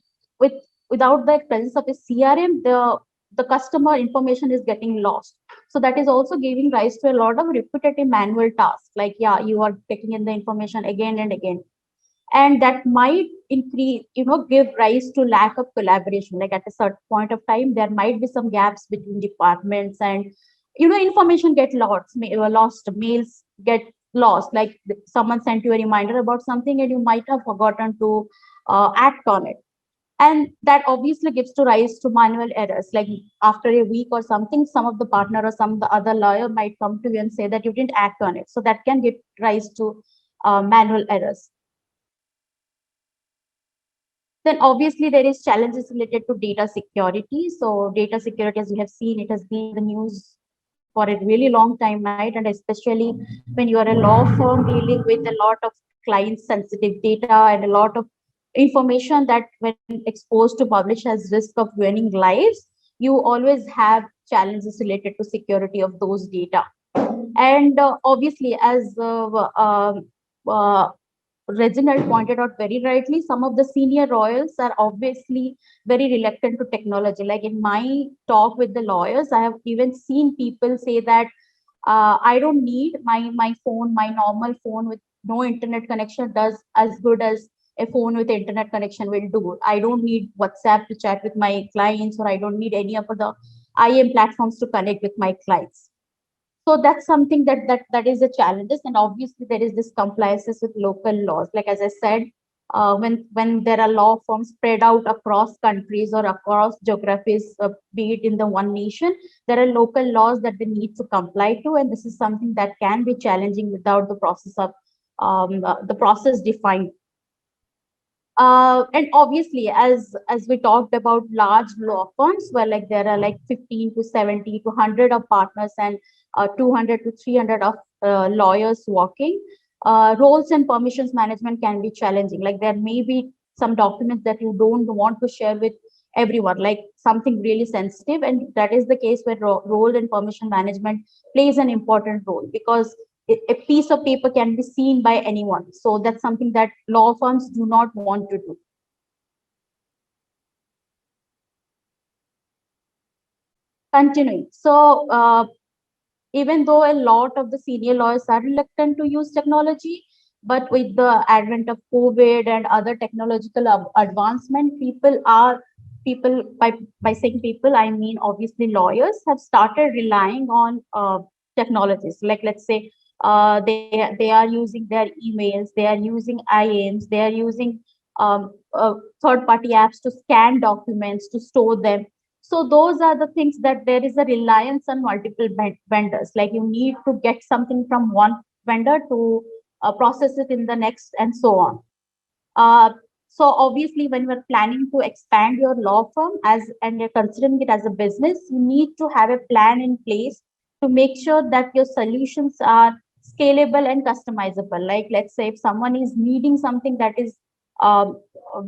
without the presence of a CRM, the customer information is getting lost. So that is also giving rise to a lot of repetitive manual tasks. Like, yeah, you are taking in the information again and again. And that might give rise to lack of collaboration. Like at a certain point of time, there might be some gaps between departments, and information get lost, mails get lost. Like someone sent you a reminder about something and you might have forgotten to act on it. And that obviously gives to rise to manual errors. Like after a week or something, some of the partner or some of the other lawyer might come to you and say that you didn't act on it. So that can give rise to manual errors. Then obviously there is challenges related to data security. So data security, as we have seen, it has been in the news for a really long time, right? And especially when you are a law firm dealing with a lot of client sensitive data and a lot of information that when exposed to publish has risk of ruining lives, you always have challenges related to security of those data. And obviously, as Reginald pointed out very rightly, some of the senior royals are obviously very reluctant to technology. Like in my talk with the lawyers, I have even seen people say that I don't need my phone, my normal phone with no internet connection does as good as a phone with internet connection will do. I don't need WhatsApp to chat with my clients, or I don't need any of the IM platforms to connect with my clients. So that's something that is a challenge. And obviously there is this compliances with local laws. Like as I said, when there are law firms spread out across countries or across geographies, be it in the one nation, there are local laws that they need to comply to, and this is something that can be challenging without the process defined. And obviously, as we talked about large law firms, where like there are like 15 to 70 to 100 of partners and 200 to 300 of lawyers working, roles and permissions management can be challenging. Like there may be some documents that you don't want to share with everyone, like something really sensitive, and that is the case where role and permission management plays an important role, because a piece of paper can be seen by anyone. So that's something that law firms do not want to do. Continuing. So even though a lot of the senior lawyers are reluctant to use technology, but with the advent of COVID and other technological advancement, people by saying people, I mean obviously lawyers have started relying on technologies. Like let's say they are using their emails, they are using IAMs, they are using third-party apps to scan documents, to store them. So those are the things that there is a reliance on multiple vendors. Like you need to get something from one vendor to process it in the next, and so on. So obviously, when we're planning to expand your law firm and you're considering it as a business, you need to have a plan in place to make sure that your solutions are scalable and customizable. Like let's say if someone is needing something that is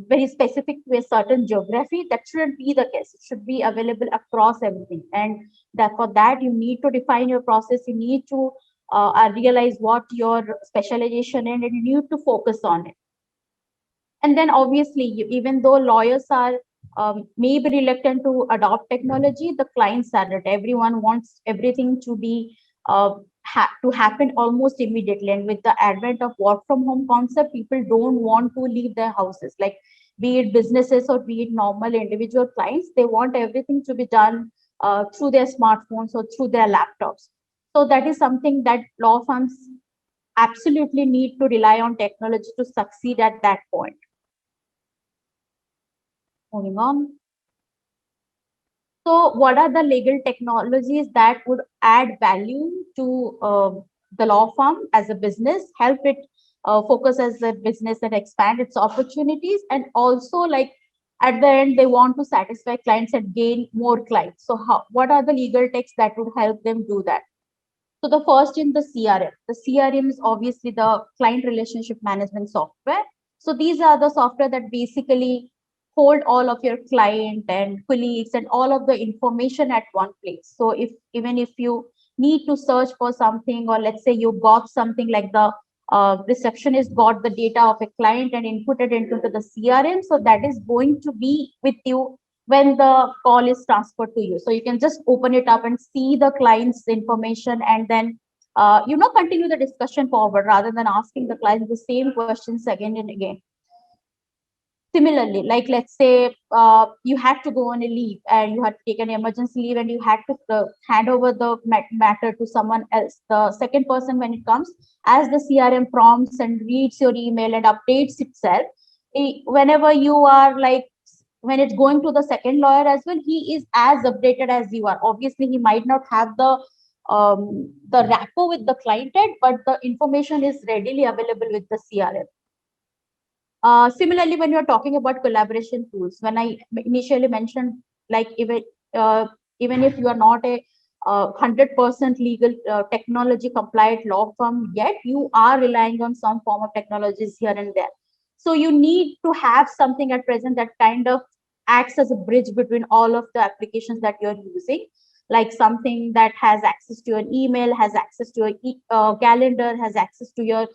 very specific to a certain geography, that shouldn't be the case. It should be available across everything. And that for that, you need to define your process. You need to realize what your specialization is, and you need to focus on it. And then obviously, even though lawyers are maybe reluctant to adopt technology, the clients are not. Everyone wants everything to be to happen almost immediately. And with the advent of work from home concept, people don't want to leave their houses. Like be it businesses or be it normal individual clients, they want everything to be done through their smartphones or through their laptops. So that is something that law firms absolutely need to rely on technology to succeed at that point. Moving on. So what are the legal technologies that would add value to the law firm as a business, help it focus as a business and expand its opportunities, and also like at the end they want to satisfy clients and gain more clients. So what are the legal techs that would help them do that? So the first in the CRM. The CRM is obviously the client relationship management software. So these are the software that basically hold all of your client and colleagues and all of the information at one place. So if even if you need to search for something, or let's say you got something like the receptionist got the data of a client and input it into the CRM, so that is going to be with you when the call is transferred to you. So you can just open it up and see the client's information, and then continue the discussion forward rather than asking the client the same questions again and again. Similarly, like let's say you had to go on a leave and you had to take an emergency leave and you had to hand over the matter to someone else. The second person, when it comes, as the CRM prompts and reads your email and updates itself, whenever you are like, when it's going to the second lawyer as well, he is as updated as you are. Obviously, he might not have the rapport with the client yet, but the information is readily available with the CRM. Similarly, when you're talking about collaboration tools, when I initially mentioned, like even if you are not a 100% legal technology compliant law firm yet, you are relying on some form of technologies here and there. So you need to have something at present that kind of acts as a bridge between all of the applications that you're using, like something that has access to your email, has access to your calendar, has access to your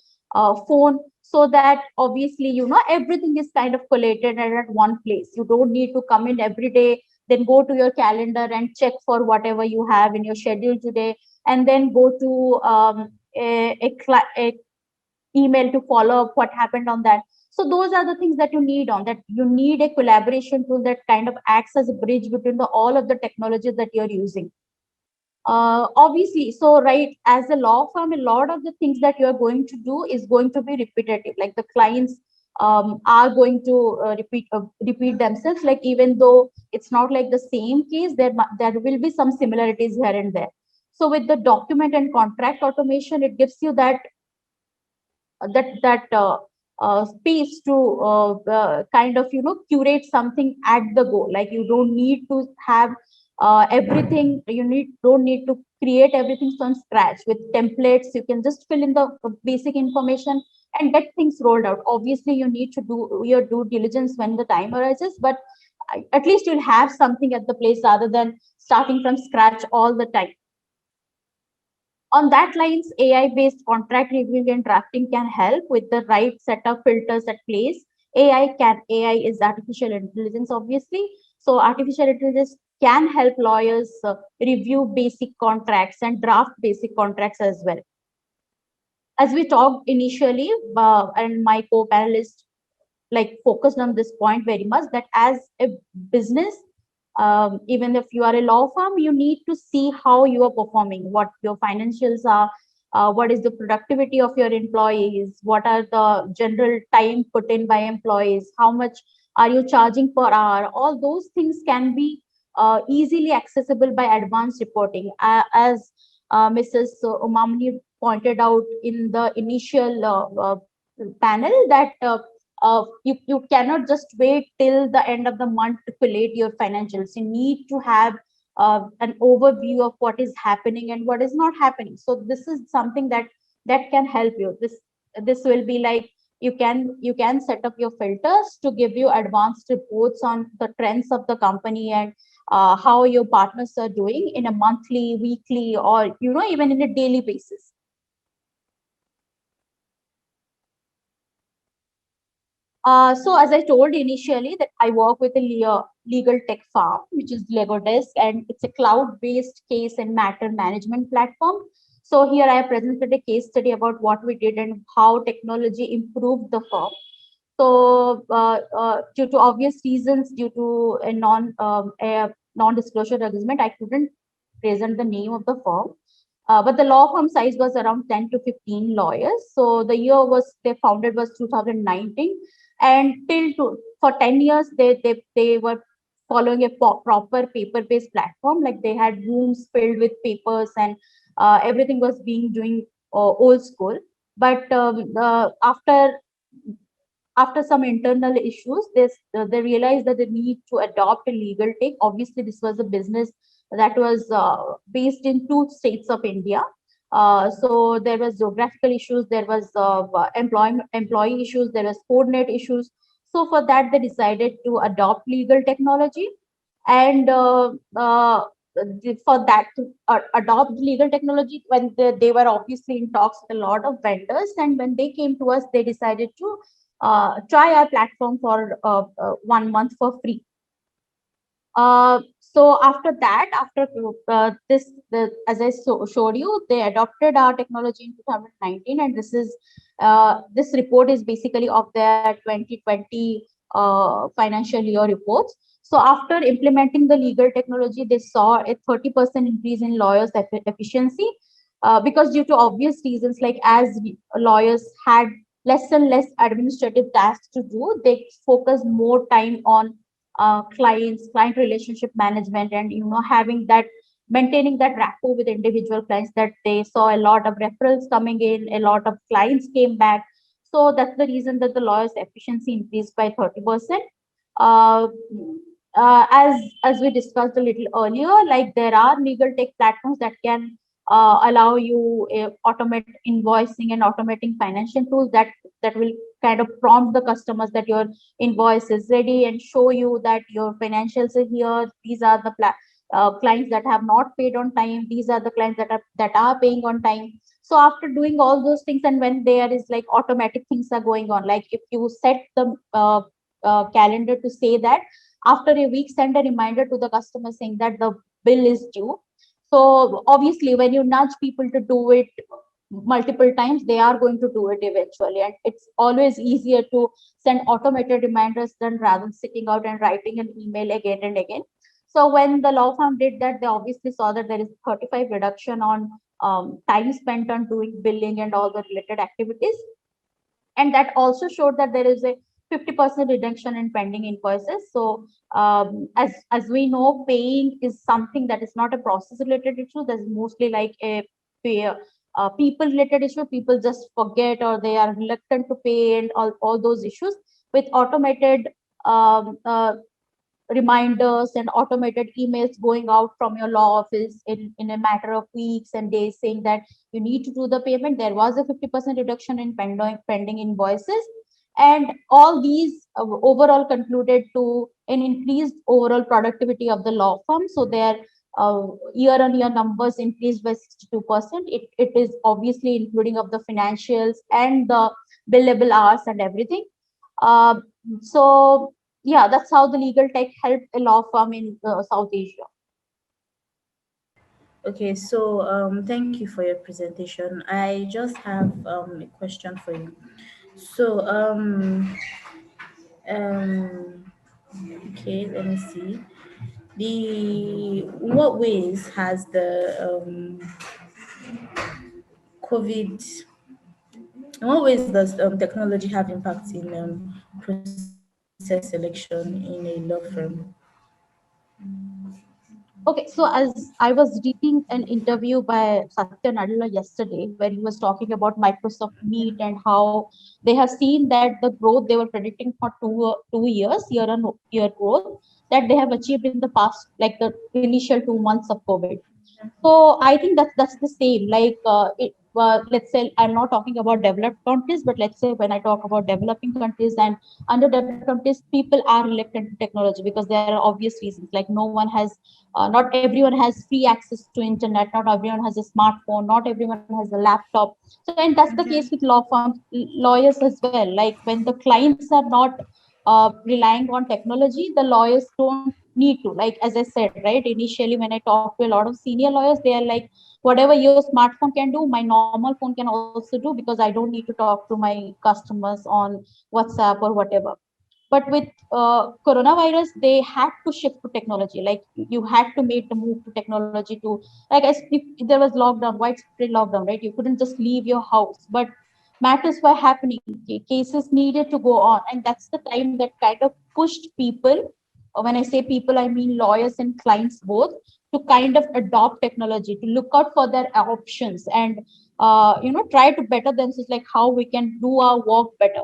phone, so that obviously everything is kind of collated at one place. You don't need to come in every day, then go to your calendar and check for whatever you have in your schedule today, and then go to a email to follow up what happened on that. So those are the things that you need on that. You need a collaboration tool that kind of acts as a bridge between all of the technologies that you're using. Obviously, so right, as a law firm, a lot of the things that you're going to do is going to be repetitive. Like the clients are going to repeat themselves. Like even though it's not like the same case, there will be some similarities here and there. So with the document and contract automation, it gives you that space to kind of curate something at the go. Like you don't need to have everything. Don't need to create everything from scratch with templates. You can just fill in the basic information and get things rolled out. Obviously, you need to do your due diligence when the time arises, but at least you'll have something at the place rather than starting from scratch all the time. On that lines, AI-based contract reviewing and drafting can help with the right set of filters at place. AI is artificial intelligence, obviously. So artificial intelligence can help lawyers review basic contracts and draft basic contracts as well. As we talked initially, and my co-panelist like focused on this point very much, that as a business, even if you are a law firm, you need to see how you are performing, what your financials are, what is the productivity of your employees, what are the general time put in by employees, how much are you charging per hour. All those things can be easily accessible by advanced reporting. As Mrs. Umamni pointed out in the initial panel, that you cannot just wait till the end of the month to collate your financials. You need to have an overview of what is happening and what is not happening. So this is something that can help you. This will be like, you can set up your filters to give you advanced reports on the trends of the company and how your partners are doing in a monthly, weekly, or even in a daily basis. So as I told initially, that I work with a legal tech firm, which is LegoDesk, and it's a cloud-based case and matter management platform. So here I have presented a case study about what we did and how technology improved the firm. So due to obvious reasons, due to a non-disclosure agreement, I couldn't present the name of the firm. But the law firm size was around 10 to 15 lawyers. So the year was they founded was 2019, and for 10 years they were following a proper paper-based platform. Like they had rooms filled with papers, and everything was being doing old school. But after some internal issues, they realized that they need to adopt a legal tech. Obviously, this was a business that was based in two states of India. So there was geographical issues, there was employee issues, there was coordinate issues. So for that, they decided to adopt legal technology, and for that to adopt legal technology, when they were obviously in talks with a lot of vendors, and when they came to us, they decided to try our platform for 1 month for free. So after that, after as I showed you, they adopted our technology in 2019, and this report is basically of their 2020 financial year reports. So after implementing the legal technology, they saw a 30% increase in lawyers' efficiency, because due to obvious reasons, like as lawyers had less and less administrative tasks to do, they focus more time on client relationship management, and having that, maintaining that rapport with individual clients, that they saw a lot of referrals coming in, a lot of clients came back. So that's the reason that the lawyers efficiency increased by 30%. uh, as we discussed a little earlier, like there are legal tech platforms that can allow you automate invoicing and automating financial tools, that will kind of prompt the customers that your invoice is ready, and show you that your financials are here. These are the clients that have not paid on time. These are the clients that are paying on time. So after doing all those things, and when there is like automatic things are going on, like if you set the calendar to say that after a week, send a reminder to the customer saying that the bill is due. So obviously, when you nudge people to do it multiple times, they are going to do it eventually, and it's always easier to send automated reminders than rather than sitting out and writing an email again and again. So when the law firm did that, they obviously saw that there is 35 reduction on time spent on doing billing and all the related activities, and that also showed that there is a 50% reduction in pending invoices. So as we know, paying is something that is not a process related issue. That's mostly like a pay, people related issue. People just forget, or they are reluctant to pay, and all those issues. With automated um, uh, reminders and automated emails going out from your law office in a matter of weeks and days, saying that you need to do the payment, there was a 50% reduction in pending invoices. And all these overall concluded to an increased overall productivity of the law firm. So their year-on-year numbers increased by 62%. It is obviously including of the financials and the billable hours and everything. Uh, so yeah, that's how the legal tech helped a law firm in South Asia. Okay, so thank you for your presentation. I just have a question for you. So um, okay, let me see. What ways has the COVID? In what ways does technology have impact in process selection in a law firm? Okay, so as I was reading an interview by Satya Nadella yesterday, where he was talking about Microsoft Meet and how they have seen that the growth they were predicting for 2 years, year-on-year growth, that they have achieved in the past, like the initial 2 months of COVID. So I think that's the same. Like let's say I'm not talking about developed countries, but let's say when I talk about developing countries and underdeveloped countries, people are reluctant to technology because there are obvious reasons. Like no one has, not everyone has free access to internet. Not everyone has a smartphone. Not everyone has a laptop. So and that's the case Okay. with law firms, lawyers as well. Like when the clients are not relying on technology, the lawyers don't need to. Like as I said, right, initially when I talk to a lot of senior lawyers, they are like, whatever your smartphone can do, my normal phone can also do, because I don't need to talk to my customers on WhatsApp or whatever. But with coronavirus, they had to shift to technology. Like you had to make the move to technology to, like, as if there was lockdown, widespread lockdown, right? You couldn't just leave your house, but matters were happening. Cases needed to go on, and that's the time that kind of pushed people. When I say people, I mean lawyers and clients both, to kind of adopt technology, to look out for their options, and try to better themselves, like how we can do our work better.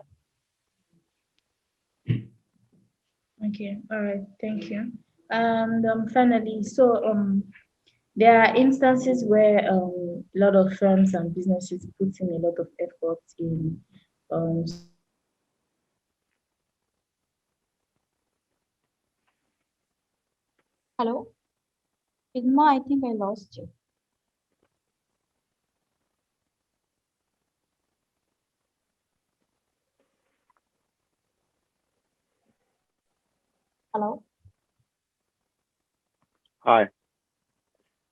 Okay, all right, thank you. And finally, so there are instances where a lot of firms and businesses put in a lot of effort in solving Hello, Sigma, I think I lost you. Hello. Hi.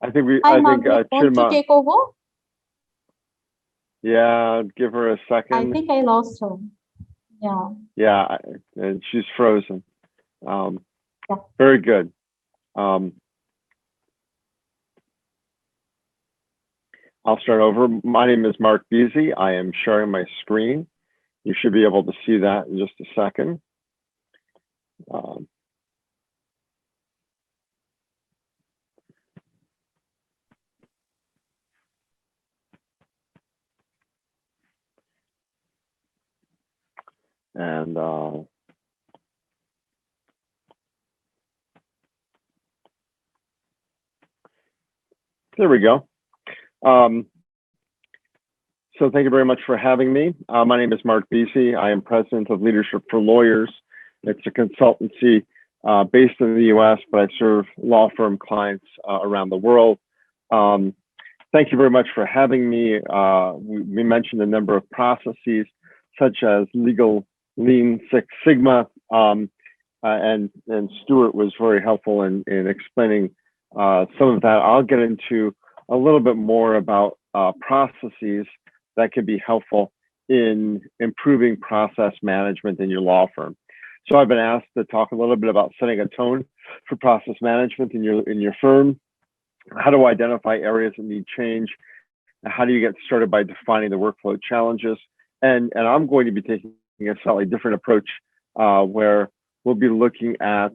I think Hi, I think Margaret. Want to Chima. take over? Yeah, give her a I second. think I lost her. Yeah. Yeah, and she's frozen. Yeah. Very good. I'll start over. My name is Mark Beasy. I am sharing my screen. You should be able to see that in just a second. And there we go. So thank you very much for having me. My name is Mark Beasy. I am president of Leadership for Lawyers. It's a consultancy based in the US, but I serve law firm clients around the world. Thank you very much for having me. We mentioned a number of processes such as legal Lean Six Sigma, and Stuart was very helpful in explaining some of that. I'll get into a little bit more about processes that can be helpful in improving process management in your law firm. So I've been asked to talk a little bit about setting a tone for process management in your firm. How to identify areas that need change? How do you get started by defining the workflow challenges? And I'm going to be taking a slightly different approach where we'll be looking at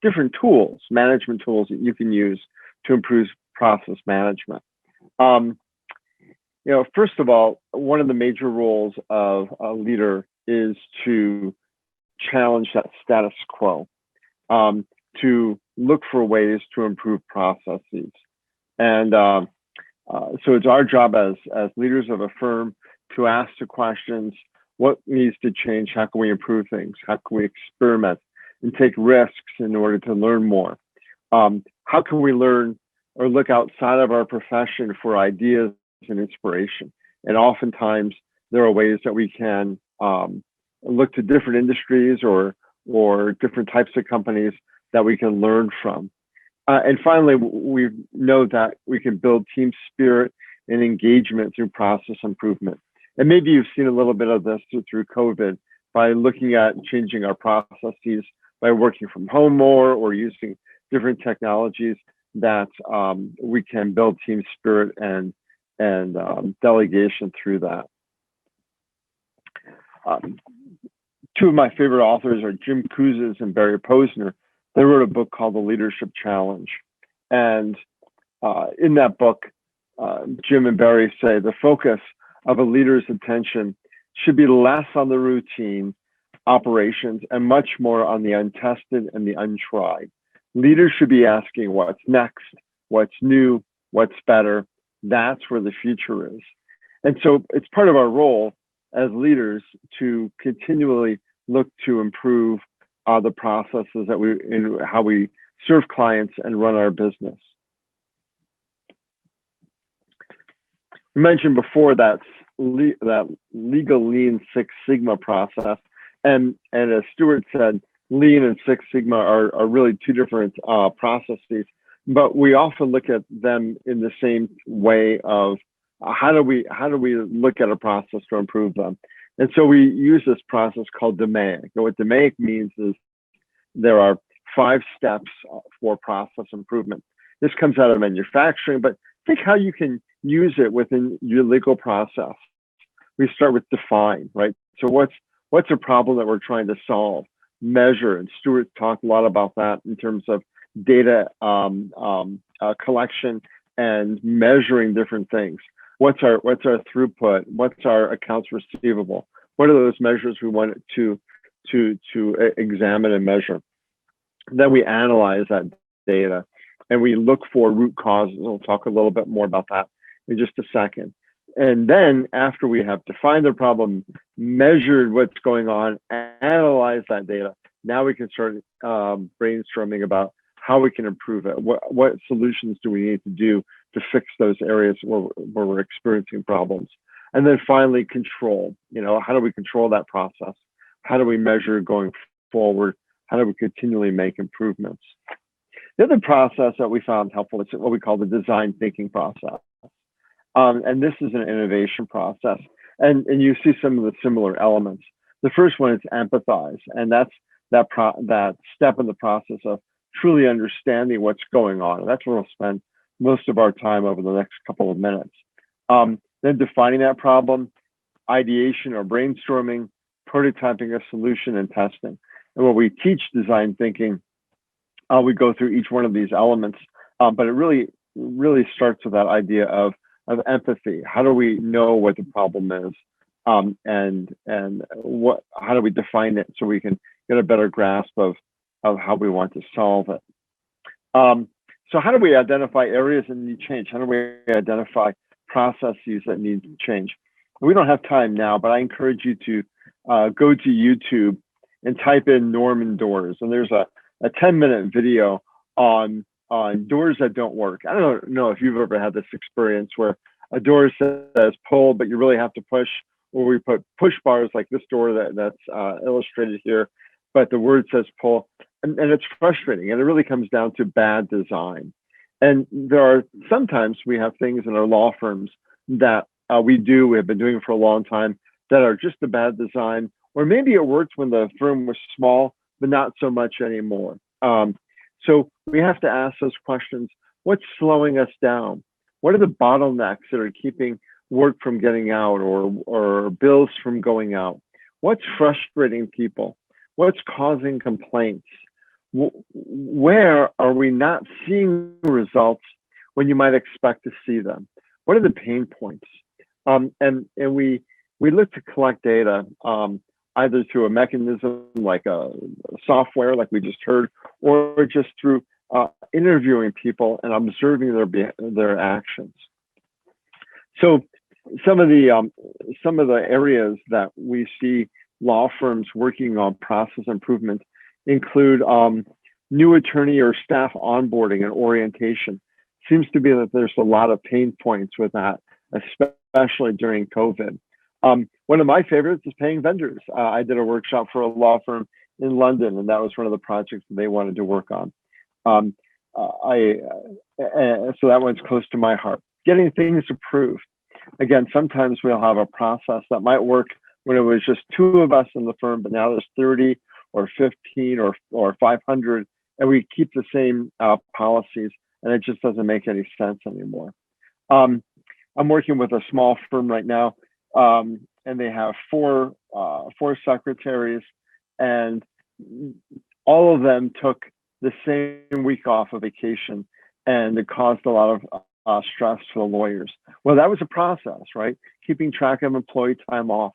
different tools, management tools that you can use to improve process management. First of all, one of the major roles of a leader is to challenge that status quo, to look for ways to improve processes. And so it's our job as leaders of a firm to ask the questions: what needs to change? How can we improve things? How can we experiment and take risks in order to learn more? How can we learn or look outside of our profession for ideas and inspiration? And oftentimes there are ways that we can look to different industries or different types of companies that we can learn from. And finally, we know that we can build team spirit and engagement through process improvement. And maybe you've seen a little bit of this through COVID by looking at changing our processes, by working from home more or using different technologies that we can build team spirit and delegation through that. Two of my favorite authors are Jim Kouzes and Barry Posner. They wrote a book called The Leadership Challenge. And in that book, Jim and Barry say the focus of a leader's attention should be less on the routine operations and much more on the untested and the untried. Leaders should be asking what's next, what's new, what's better. That's where the future is. And so it's part of our role as leaders to continually look to improve the processes that in how we serve clients and run our business. We mentioned before that legal Lean Six Sigma process, and as Stuart said, Lean and Six Sigma are really two different processes, but we often look at them in the same way of how do we look at a process to improve them. And so we use this process called DMAIC. And what DMAIC means is there are 5 steps for process improvement. This comes out of manufacturing, but think how you can use it within your legal process. We start with define, right? So what's a problem that we're trying to solve? Measure, and Stuart talked a lot about that in terms of data collection and measuring different things. What's our throughput? What's our accounts receivable? What are those measures we want to examine and measure? Then we analyze that data and we look for root causes. We'll talk a little bit more about that in just a second. And then after we have defined the problem, measured what's going on, analyze that data, now we can start brainstorming about how we can improve it. What solutions do we need to do to fix those areas where we're experiencing problems? And then finally, control. How do we control that process? How do we measure going forward? How do we continually make improvements? The other process that we found helpful is what we call the design thinking process. And this is an innovation process. And you see some of the similar elements. The first one is empathize. And that's that step in the process of truly understanding what's going on. And that's where we'll spend most of our time over the next couple of minutes. Then defining that problem, ideation or brainstorming, prototyping a solution, and testing. And when we teach design thinking, we go through each one of these elements, but it really starts with that idea of empathy. How do we know what the problem is, and how do we define it so we can get a better grasp of how we want to solve it? So how do we identify areas that need change? How do we identify processes that need to change? We don't have time now, but I encourage you to go to YouTube and type in Norman doors. And there's a 10-minute video on doors that don't work. I don't know if you've ever had this experience where a door says pull, but you really have to push, or we put push bars like this door that's illustrated here, but the word says pull, and it's frustrating. And it really comes down to bad design. And sometimes we have things in our law firms that we have been doing for a long time that are just a bad design, or maybe it worked when the firm was small, but not so much anymore. So we have to ask those questions. What's slowing us down? What are the bottlenecks that are keeping work from getting out or bills from going out? What's frustrating people? What's causing complaints? Where are we not seeing results when you might expect to see them? What are the pain points? And we look to collect data either through a mechanism like a software, like we just heard, or just through interviewing people and observing their actions. So some of the areas that we see law firms working on process improvement include new attorney or staff onboarding and orientation. Seems to be that there's a lot of pain points with that, especially during COVID. One of my favorites is paying vendors. I did a workshop for a law firm in London, and that was one of the projects that they wanted to work on. So that one's close to my heart. Getting things approved. Again, sometimes we'll have a process that might work when it was just 2 of us in the firm, but now there's 30 or 15 or 500, and we keep the same policies, and it just doesn't make any sense anymore. I'm working with a small firm right now, and they have 4 secretaries, and all of them took the same week off of vacation, and it caused a lot of stress for the lawyers. Well, that was a process, right? Keeping track of employee time off,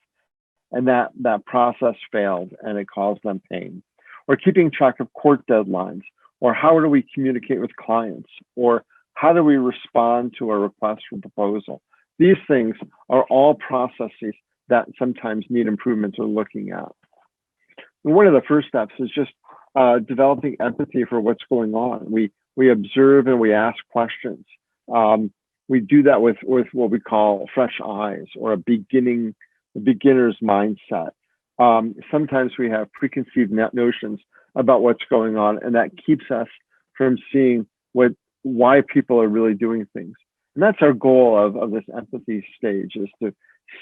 and that process failed, and it caused them pain. Or keeping track of court deadlines, or how do we communicate with clients, or how do we respond to a request for proposal? These things are all processes that sometimes need improvements or looking at. And one of the first steps is just developing empathy for what's going on. We observe and we ask questions. We do that with what we call fresh eyes, or a beginner's mindset. Sometimes we have preconceived notions about what's going on, and that keeps us from seeing why people are really doing things. And that's our goal of this empathy stage, is to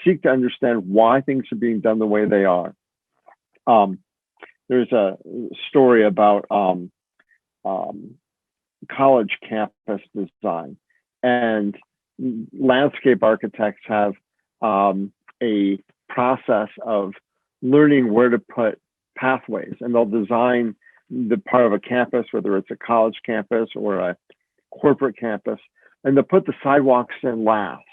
seek to understand why things are being done the way they are. There's a story about college campus design, and landscape architects have a process of learning where to put pathways, and they'll design the part of a campus, whether it's a college campus or a corporate campus, and they'll put the sidewalks in last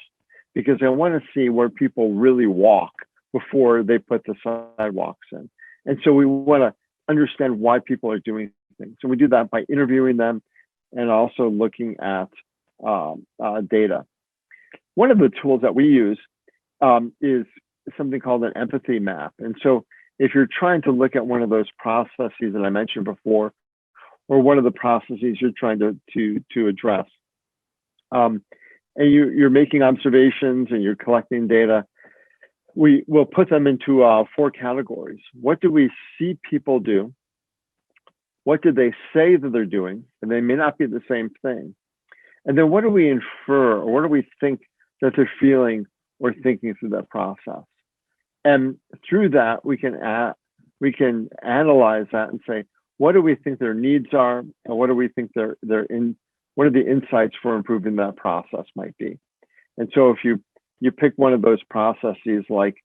because they want to see where people really walk before they put the sidewalks in. And so we want to understand why people are doing things. So we do that by interviewing them and also looking at data. One of the tools that we use is something called an empathy map. And so if you're trying to look at one of those processes that I mentioned before, or one of the processes you're trying to address, and you're making observations and you're collecting data, we will put them into 4 categories. What do we see people do? What do they say that they're doing? And they may not be the same thing. And then what do we infer, or what do we think that they're feeling or thinking through that process? And through that, we can analyze that and say, what do we think their needs are, and what do we think what are the insights for improving that process might be? And so if you pick one of those processes, like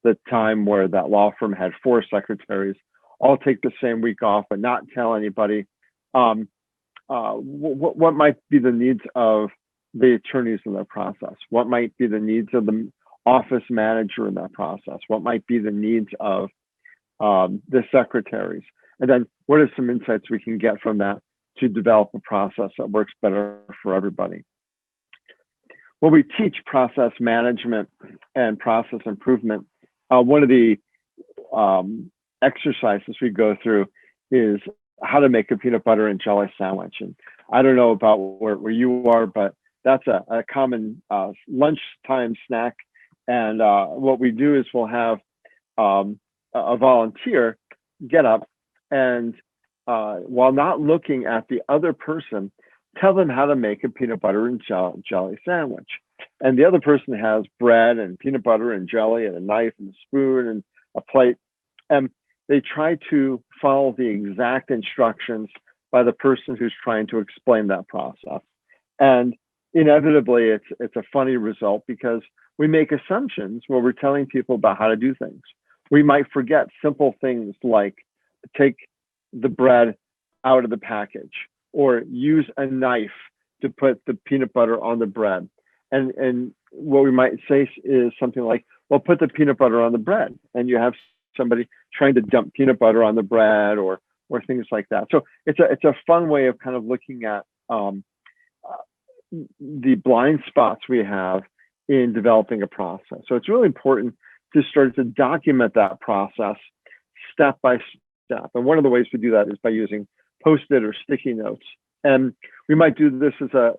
the time where that law firm had 4 secretaries all take the same week off but not tell anybody, what might be the needs of the attorneys in that process? What might be the needs of the office manager in that process? What might be the needs of the secretaries? And then what are some insights we can get from that to develop a process that works better for everybody? When we teach process management and process improvement, one of the exercises we go through is how to make a peanut butter and jelly sandwich. And I don't know about where you are, but that's a common lunchtime snack. And what we do is we'll have a volunteer get up and while not looking at the other person, tell them how to make a peanut butter and jelly sandwich. And the other person has bread and peanut butter and jelly and a knife and a spoon and a plate. And they try to follow the exact instructions by the person who's trying to explain that process. And inevitably, it's a funny result because we make assumptions where we're telling people about how to do things. We might forget simple things like take the bread out of the package or use a knife to put the peanut butter on the bread. And what we might say is something like, well, put the peanut butter on the bread. And you have somebody trying to dump peanut butter on the bread or things like that. So it's a fun way of kind of looking at the blind spots we have in developing a process. So it's really important to start to document that process step by step. And one of the ways we do that is by using Post-it or sticky notes. And we might do this as a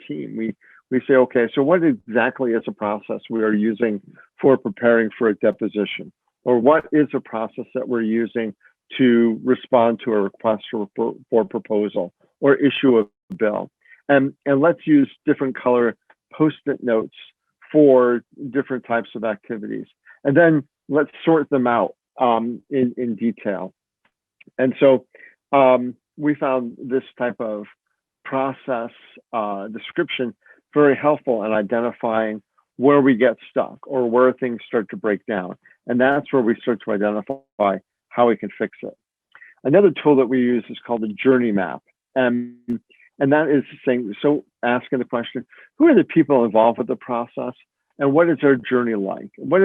team. We say, okay, so what exactly is a process we are using for preparing for a deposition? Or what is a process that we're using to respond to a request for proposal or issue a bill? And let's use different color Post-it notes for different types of activities. And then let's sort them out in detail. And so we found this type of process description very helpful in identifying where we get stuck or where things start to break down. And that's where we start to identify how we can fix it. Another tool that we use is called the journey map. And that is saying, so asking the question, who are the people involved with the process and what is their journey like? What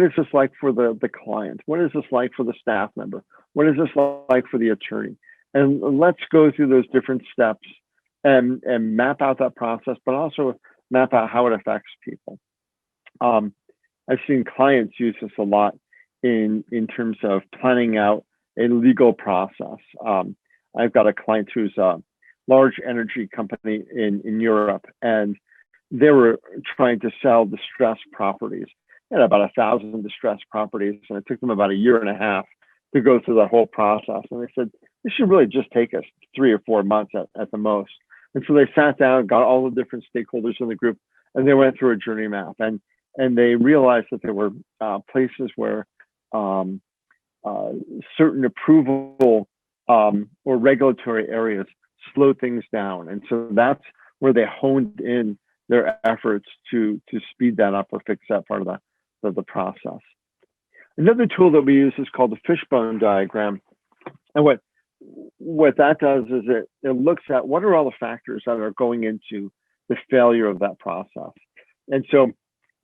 is this like for the client? What is this like for the staff member? What is this like for the attorney? And let's go through those different steps and map out that process, but also map out how it affects people. I've seen clients use this a lot in terms of planning out a legal process. I've got a client who's a large energy company in Europe, and they were trying to sell distressed properties. They had about 1,000 distressed properties, and it took them about 1.5 years to go through the whole process. And they said, this should really just take us 3 or 4 months at the most. And so they sat down, got all the different stakeholders in the group, and they went through a journey map. And they realized that there were places where certain approval or regulatory areas slowed things down. And so that's where they honed in their efforts to speed that up or fix that part of the process. Another tool that we use is called the fishbone diagram. And what that does is it looks at what are all the factors that are going into the failure of that process. And so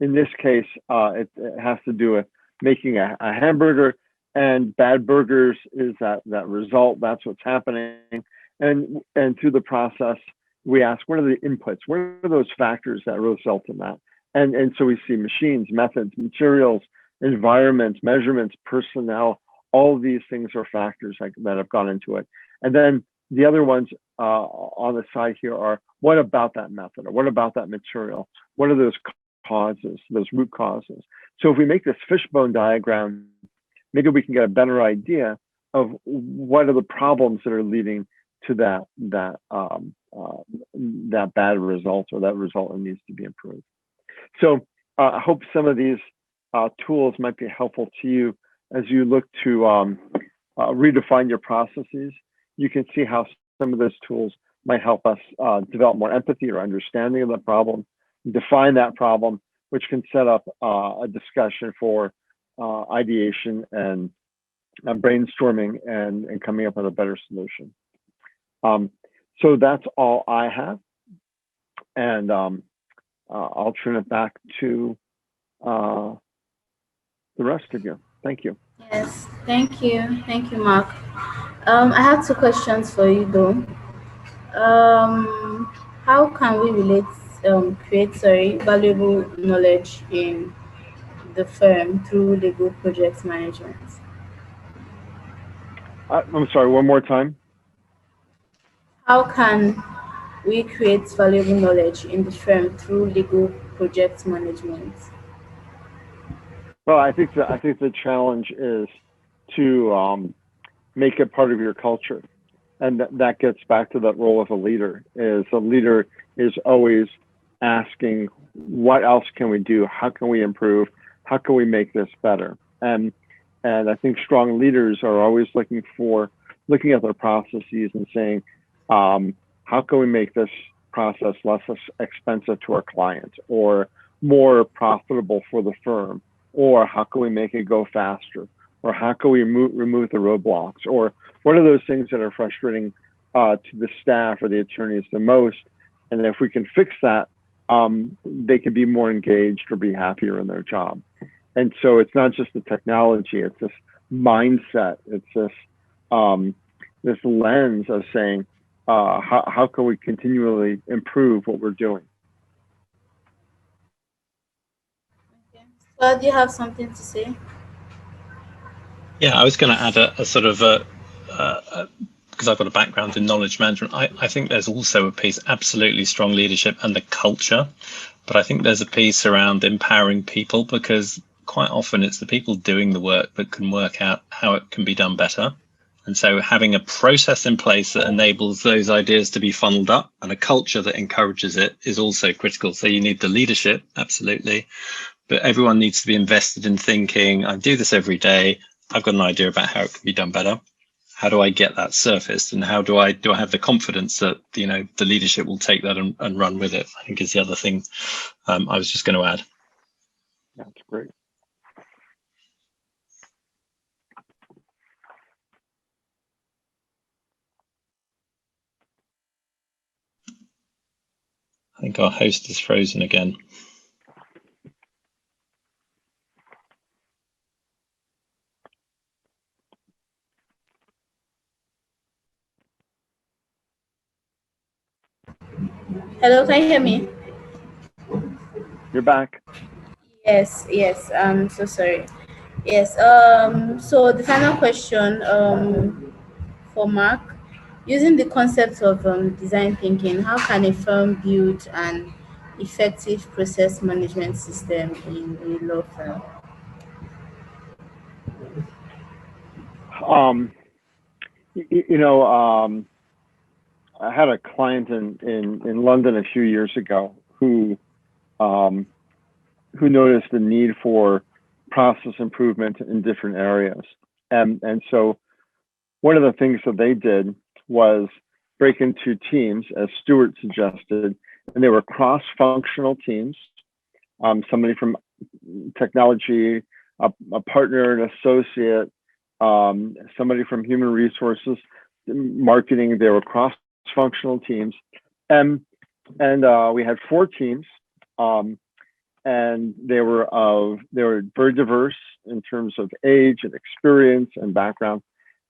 in this case, it has to do with making a hamburger, and bad burgers is that result. That's what's happening. And through the process, we ask, what are the inputs? What are those factors that result in that? And so we see machines, methods, materials, environments, measurements, personnel. All of these things are factors that have gone into it. And then the other ones on the side here are, what about that method? Or what about that material? What are those causes, those root causes? So if we make this fishbone diagram, maybe we can get a better idea of what are the problems that are leading to that bad result, or that result that needs to be improved. So I hope some of these tools might be helpful to you as you look to redefine your processes. You can see how some of those tools might help us develop more empathy or understanding of the problem, define that problem, which can set up a discussion for ideation and brainstorming and coming up with a better solution. So that's all I have. And I'll turn it back to the rest of you. Thank you. Yes, thank you. Thank you, Mark. I have two questions for you though. How can we create valuable knowledge in the firm through legal project management? I'm sorry, one more time. How can we create valuable knowledge in the firm through legal project management? Well, I think the challenge is to make it part of your culture, and that gets back to that role of a leader. Is a leader is always asking, what else can we do? How can we improve? How can we make this better? And I think strong leaders are always looking at their processes and saying, how can we make this process less expensive to our clients, or more profitable for the firm? Or how can we make it go faster? Or how can we remove the roadblocks? Or what are those things that are frustrating to the staff or the attorneys the most? And if we can fix that, they can be more engaged or be happier in their job. And so it's not just the technology, it's this mindset, it's this lens of saying, how can we continually improve what we're doing? Okay. Well, do you have something to say? Yeah, I was going to add a sort of because I've got a background in knowledge management. I think there's also a piece, absolutely strong leadership and the culture, but I think there's a piece around empowering people, because quite often it's the people doing the work that can work out how it can be done better. And so having a process in place that enables those ideas to be funneled up, and a culture that encourages it, is also critical. So you need the leadership, absolutely, but everyone needs to be invested in thinking, I do this every day, I've got an idea about how it can be done better. How do I get that surfaced, and how do I have the confidence that the leadership will take that and run with it? I think is the other thing I was just going to add. That's great. I think our host is frozen again. Hello, can you hear me? You're back. Yes, I'm so sorry. Yes, so the final question for Mark, using the concept of design thinking, how can a firm build an effective process management system in a law firm? I had a client in London a few years ago who noticed the need for process improvement in different areas. And so one of the things that they did was break into teams, as Stuart suggested, and they were cross-functional teams. Somebody from technology, a partner, an associate, somebody from human resources, marketing. They were cross-functional teams, and we had 4 teams, and they were very diverse in terms of age and experience and background.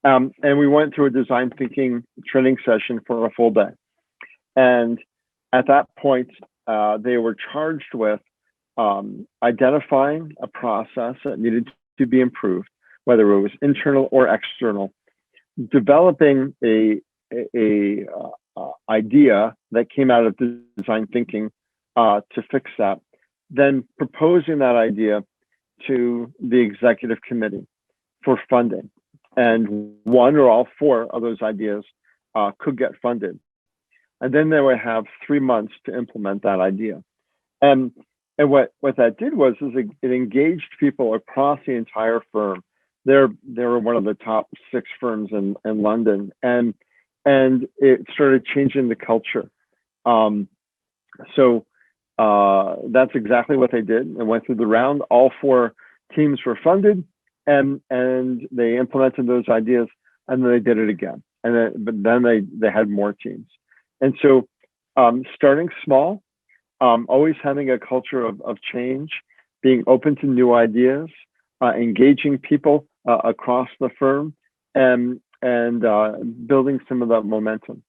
And we went through a design thinking training session for a full day. And at that point, they were charged with identifying a process that needed to be improved, whether it was internal or external, developing a idea that came out of design thinking to fix that, then proposing that idea to the executive committee for funding. And 1 or all 4 of those ideas could get funded. And then they would have 3 months to implement that idea. And what that did was it engaged people across the entire firm. They were one of the top 6 firms in London, and it started changing the culture. So that's exactly what they did, and went through the round. All 4 teams were funded, and they implemented those ideas, and then they did it again. But then they had more teams. And so starting small, always having a culture of change, being open to new ideas, engaging people across the firm, and building some of that momentum.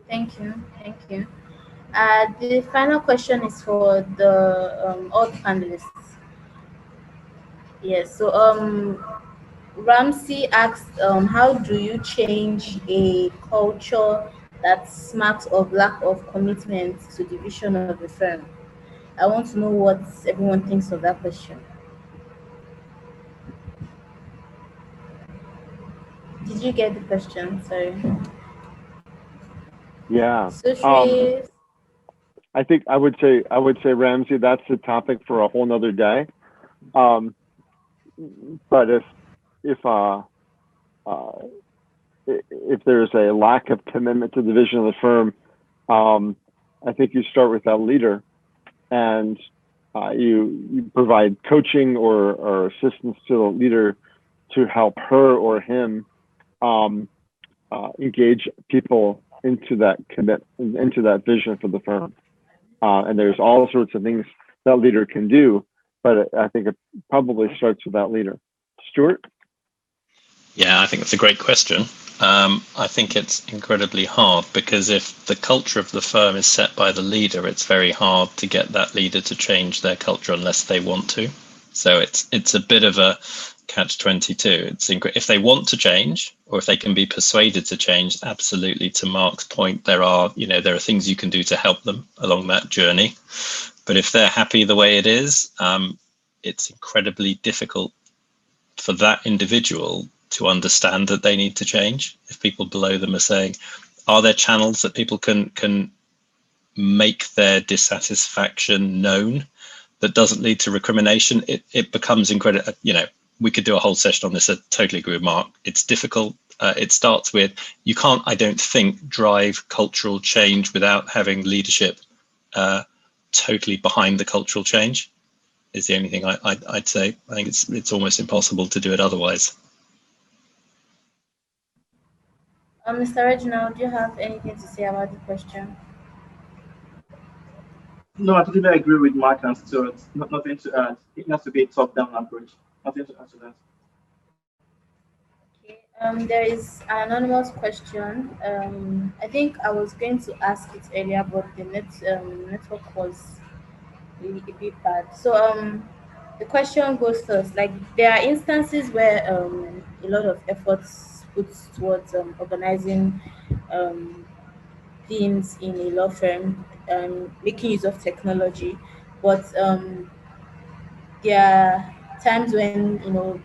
Thank you. The final question is for all the panelists. Yes. So Ramsey asked, how do you change a culture that smacks of lack of commitment to the vision of the firm? I want to know what everyone thinks of that question. Did you get the question? Sorry. Yeah. So I think I would say Ramsey, that's the topic for a whole nother day. But if there's a lack of commitment to the vision of the firm, I think you start with that leader, and you provide coaching or assistance to the leader to help her or him engage people into that into that vision for the firm. And there's all sorts of things that leader can do, but I think it probably starts with that leader. Stuart? Yeah, I think that's a great question. I think it's incredibly hard, because if the culture of the firm is set by the leader, it's very hard to get that leader to change their culture unless they want to. So it's a bit of a catch-22. If they want to change, or if they can be persuaded to change, absolutely, to Mark's point, there are things you can do to help them along that journey. But if they're happy the way it is, it's incredibly difficult for that individual to understand that they need to change. If people below them are saying, are there channels that people can make their dissatisfaction known that doesn't lead to recrimination? It becomes incredible. We could do a whole session on this. I totally agree with Mark. It's difficult. It starts with, you can't, I don't think, drive cultural change without having leadership totally behind the cultural change, is the only thing I'd say. I think it's almost impossible to do it otherwise. Mr. Reginald, do you have anything to say about the question? No, I totally agree with Mark and Stuart. Nothing to add. It has to be a top-down approach. Nothing to add to that. Okay. There is an anonymous question. I think I was going to ask it earlier, but the network was really a bit bad. So the question goes first. Like, there are instances where a lot of efforts put towards organizing things in a law firm, making use of technology, but there are times when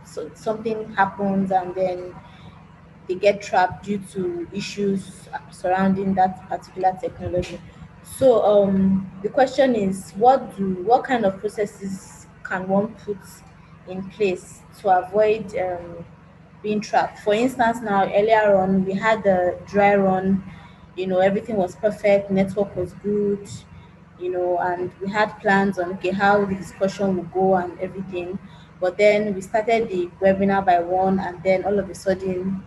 so something happens and then they get trapped due to issues surrounding that particular technology. So the question is, what kind of processes can one put in place to avoid being trapped? For instance, now earlier on we had the dry run, everything was perfect, network was good, and we had plans on okay how the discussion will go and everything. But then we started the webinar by one, and then all of a sudden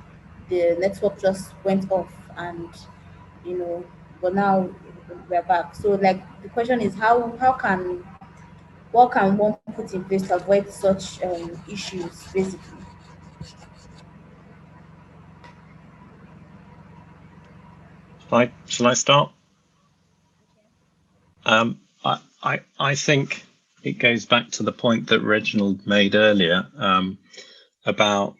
the network just went off, and you know, but now we're back. So like the question is, how can what can one put in place to avoid such issues, basically? Shall I start? I think it goes back to the point that Reginald made earlier about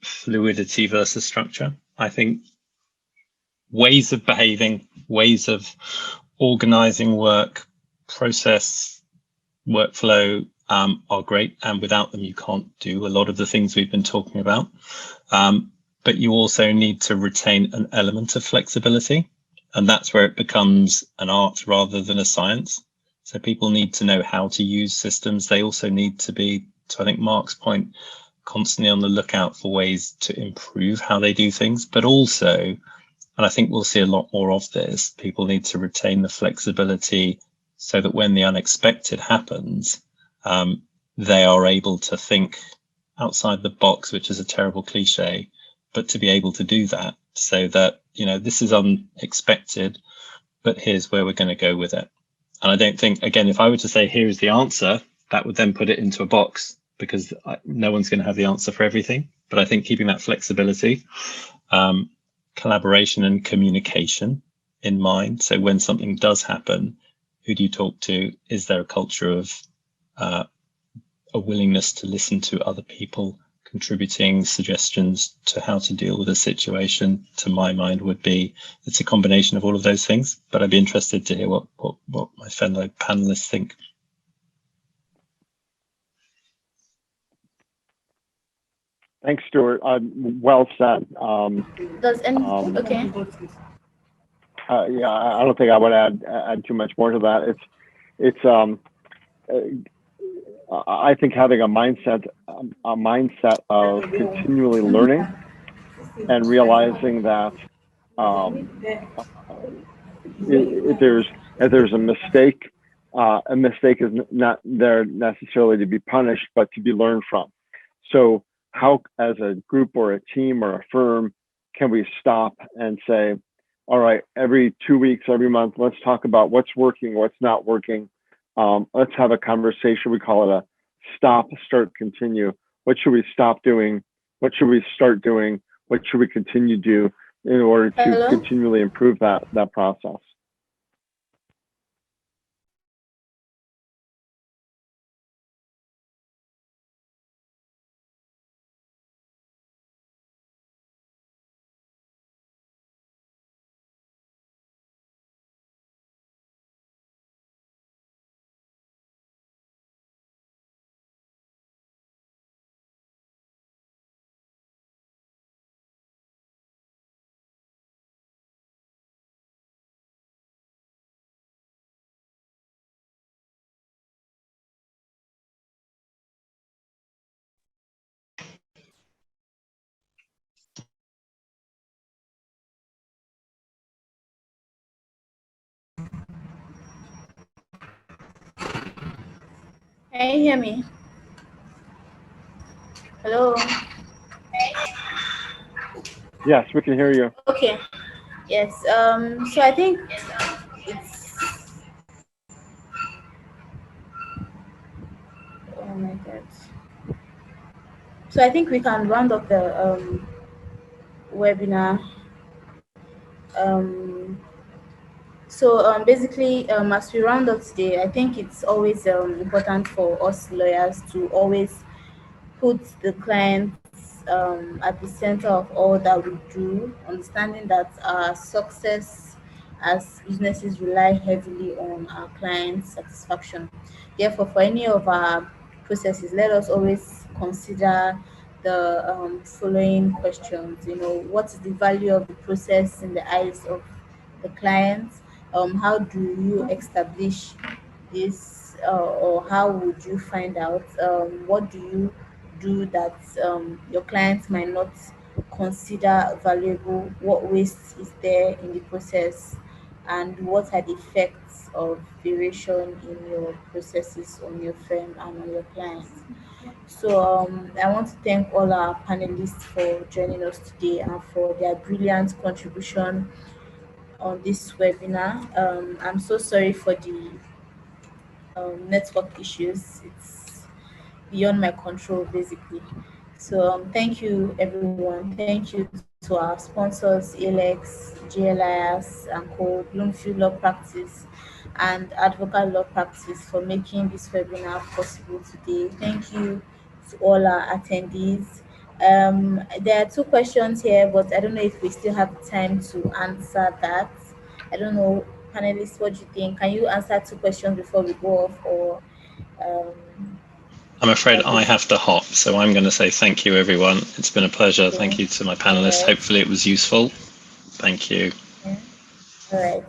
fluidity versus structure. I think ways of behaving, ways of organizing work, process, workflow are great, and without them you can't do a lot of the things we've been talking about. But you also need to retain an element of flexibility, and that's where it becomes an art rather than a science. So people need to know how to use systems. They also need to be, to I think Mark's point, constantly on the lookout for ways to improve how they do things, but also, and I think we'll see a lot more of this, people need to retain the flexibility so that when the unexpected happens, they are able to think outside the box, which is a terrible cliche, but to be able to do that so that, this is unexpected, but here's where we're going to go with it. And I don't think, again, if I were to say, here is the answer, that would then put it into a box, because no one's going to have the answer for everything. But I think keeping that flexibility, collaboration and communication in mind. So when something does happen, who do you talk to? Is there a culture of a willingness to listen to other people contributing suggestions to how to deal with a situation? To my mind would be, it's a combination of all of those things, but I'd be interested to hear what my fellow panelists think. Thanks, Stuart. Well said. Does anything okay? Yeah, I don't think I would add too much more to that. I think having a mindset of continually learning and realizing that if there's a mistake is not there necessarily to be punished, but to be learned from. So how, as a group or a team or a firm, can we stop and say, all right, every 2 weeks, every month, let's talk about what's working, what's not working. Let's have a conversation. We call it a stop, start, continue. What should we stop doing? What should we start doing? What should we continue to do in order to continually improve that process? Can you hear me? Hello? Yes, we can hear you. Okay. Yes. So I think it's oh my god. So I think we can round up the webinar. Basically, as we round up today, I think it's always important for us lawyers to always put the clients at the center of all that we do, understanding that our success as businesses rely heavily on our clients' satisfaction. Therefore, for any of our processes, let us always consider the following questions. What is the value of the process in the eyes of the client? How do you establish this, or how would you find out? What do you do that your clients might not consider valuable? What waste is there in the process? And what are the effects of variation in your processes on your firm and on your clients? So I want to thank all our panelists for joining us today and for their brilliant contribution on this webinar. I'm so sorry for the network issues. It's beyond my control, basically. So thank you, everyone. Thank you to our sponsors, ALEX, GLIS, and Co, Bloomfield Law Practice, and Advocate Law Practice for making this webinar possible today. Thank you to all our attendees. There are two questions here, but I don't know if we still have time to answer that. I don't know, panelists, what do you think? Can you answer two questions before we go off, or I'm afraid I have to hop, so I'm going to say thank you, everyone. It's been a pleasure. Okay. Thank you to my panelists. All right. Hopefully it was useful. Thank you. Yeah. All right.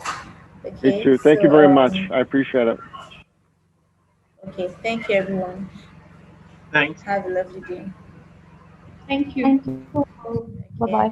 Me Okay. too. Thank you So, very much. I appreciate it. okay. Thank you, everyone. Thanks. Have a lovely day. Thank you. Thank you. Okay. Bye-bye.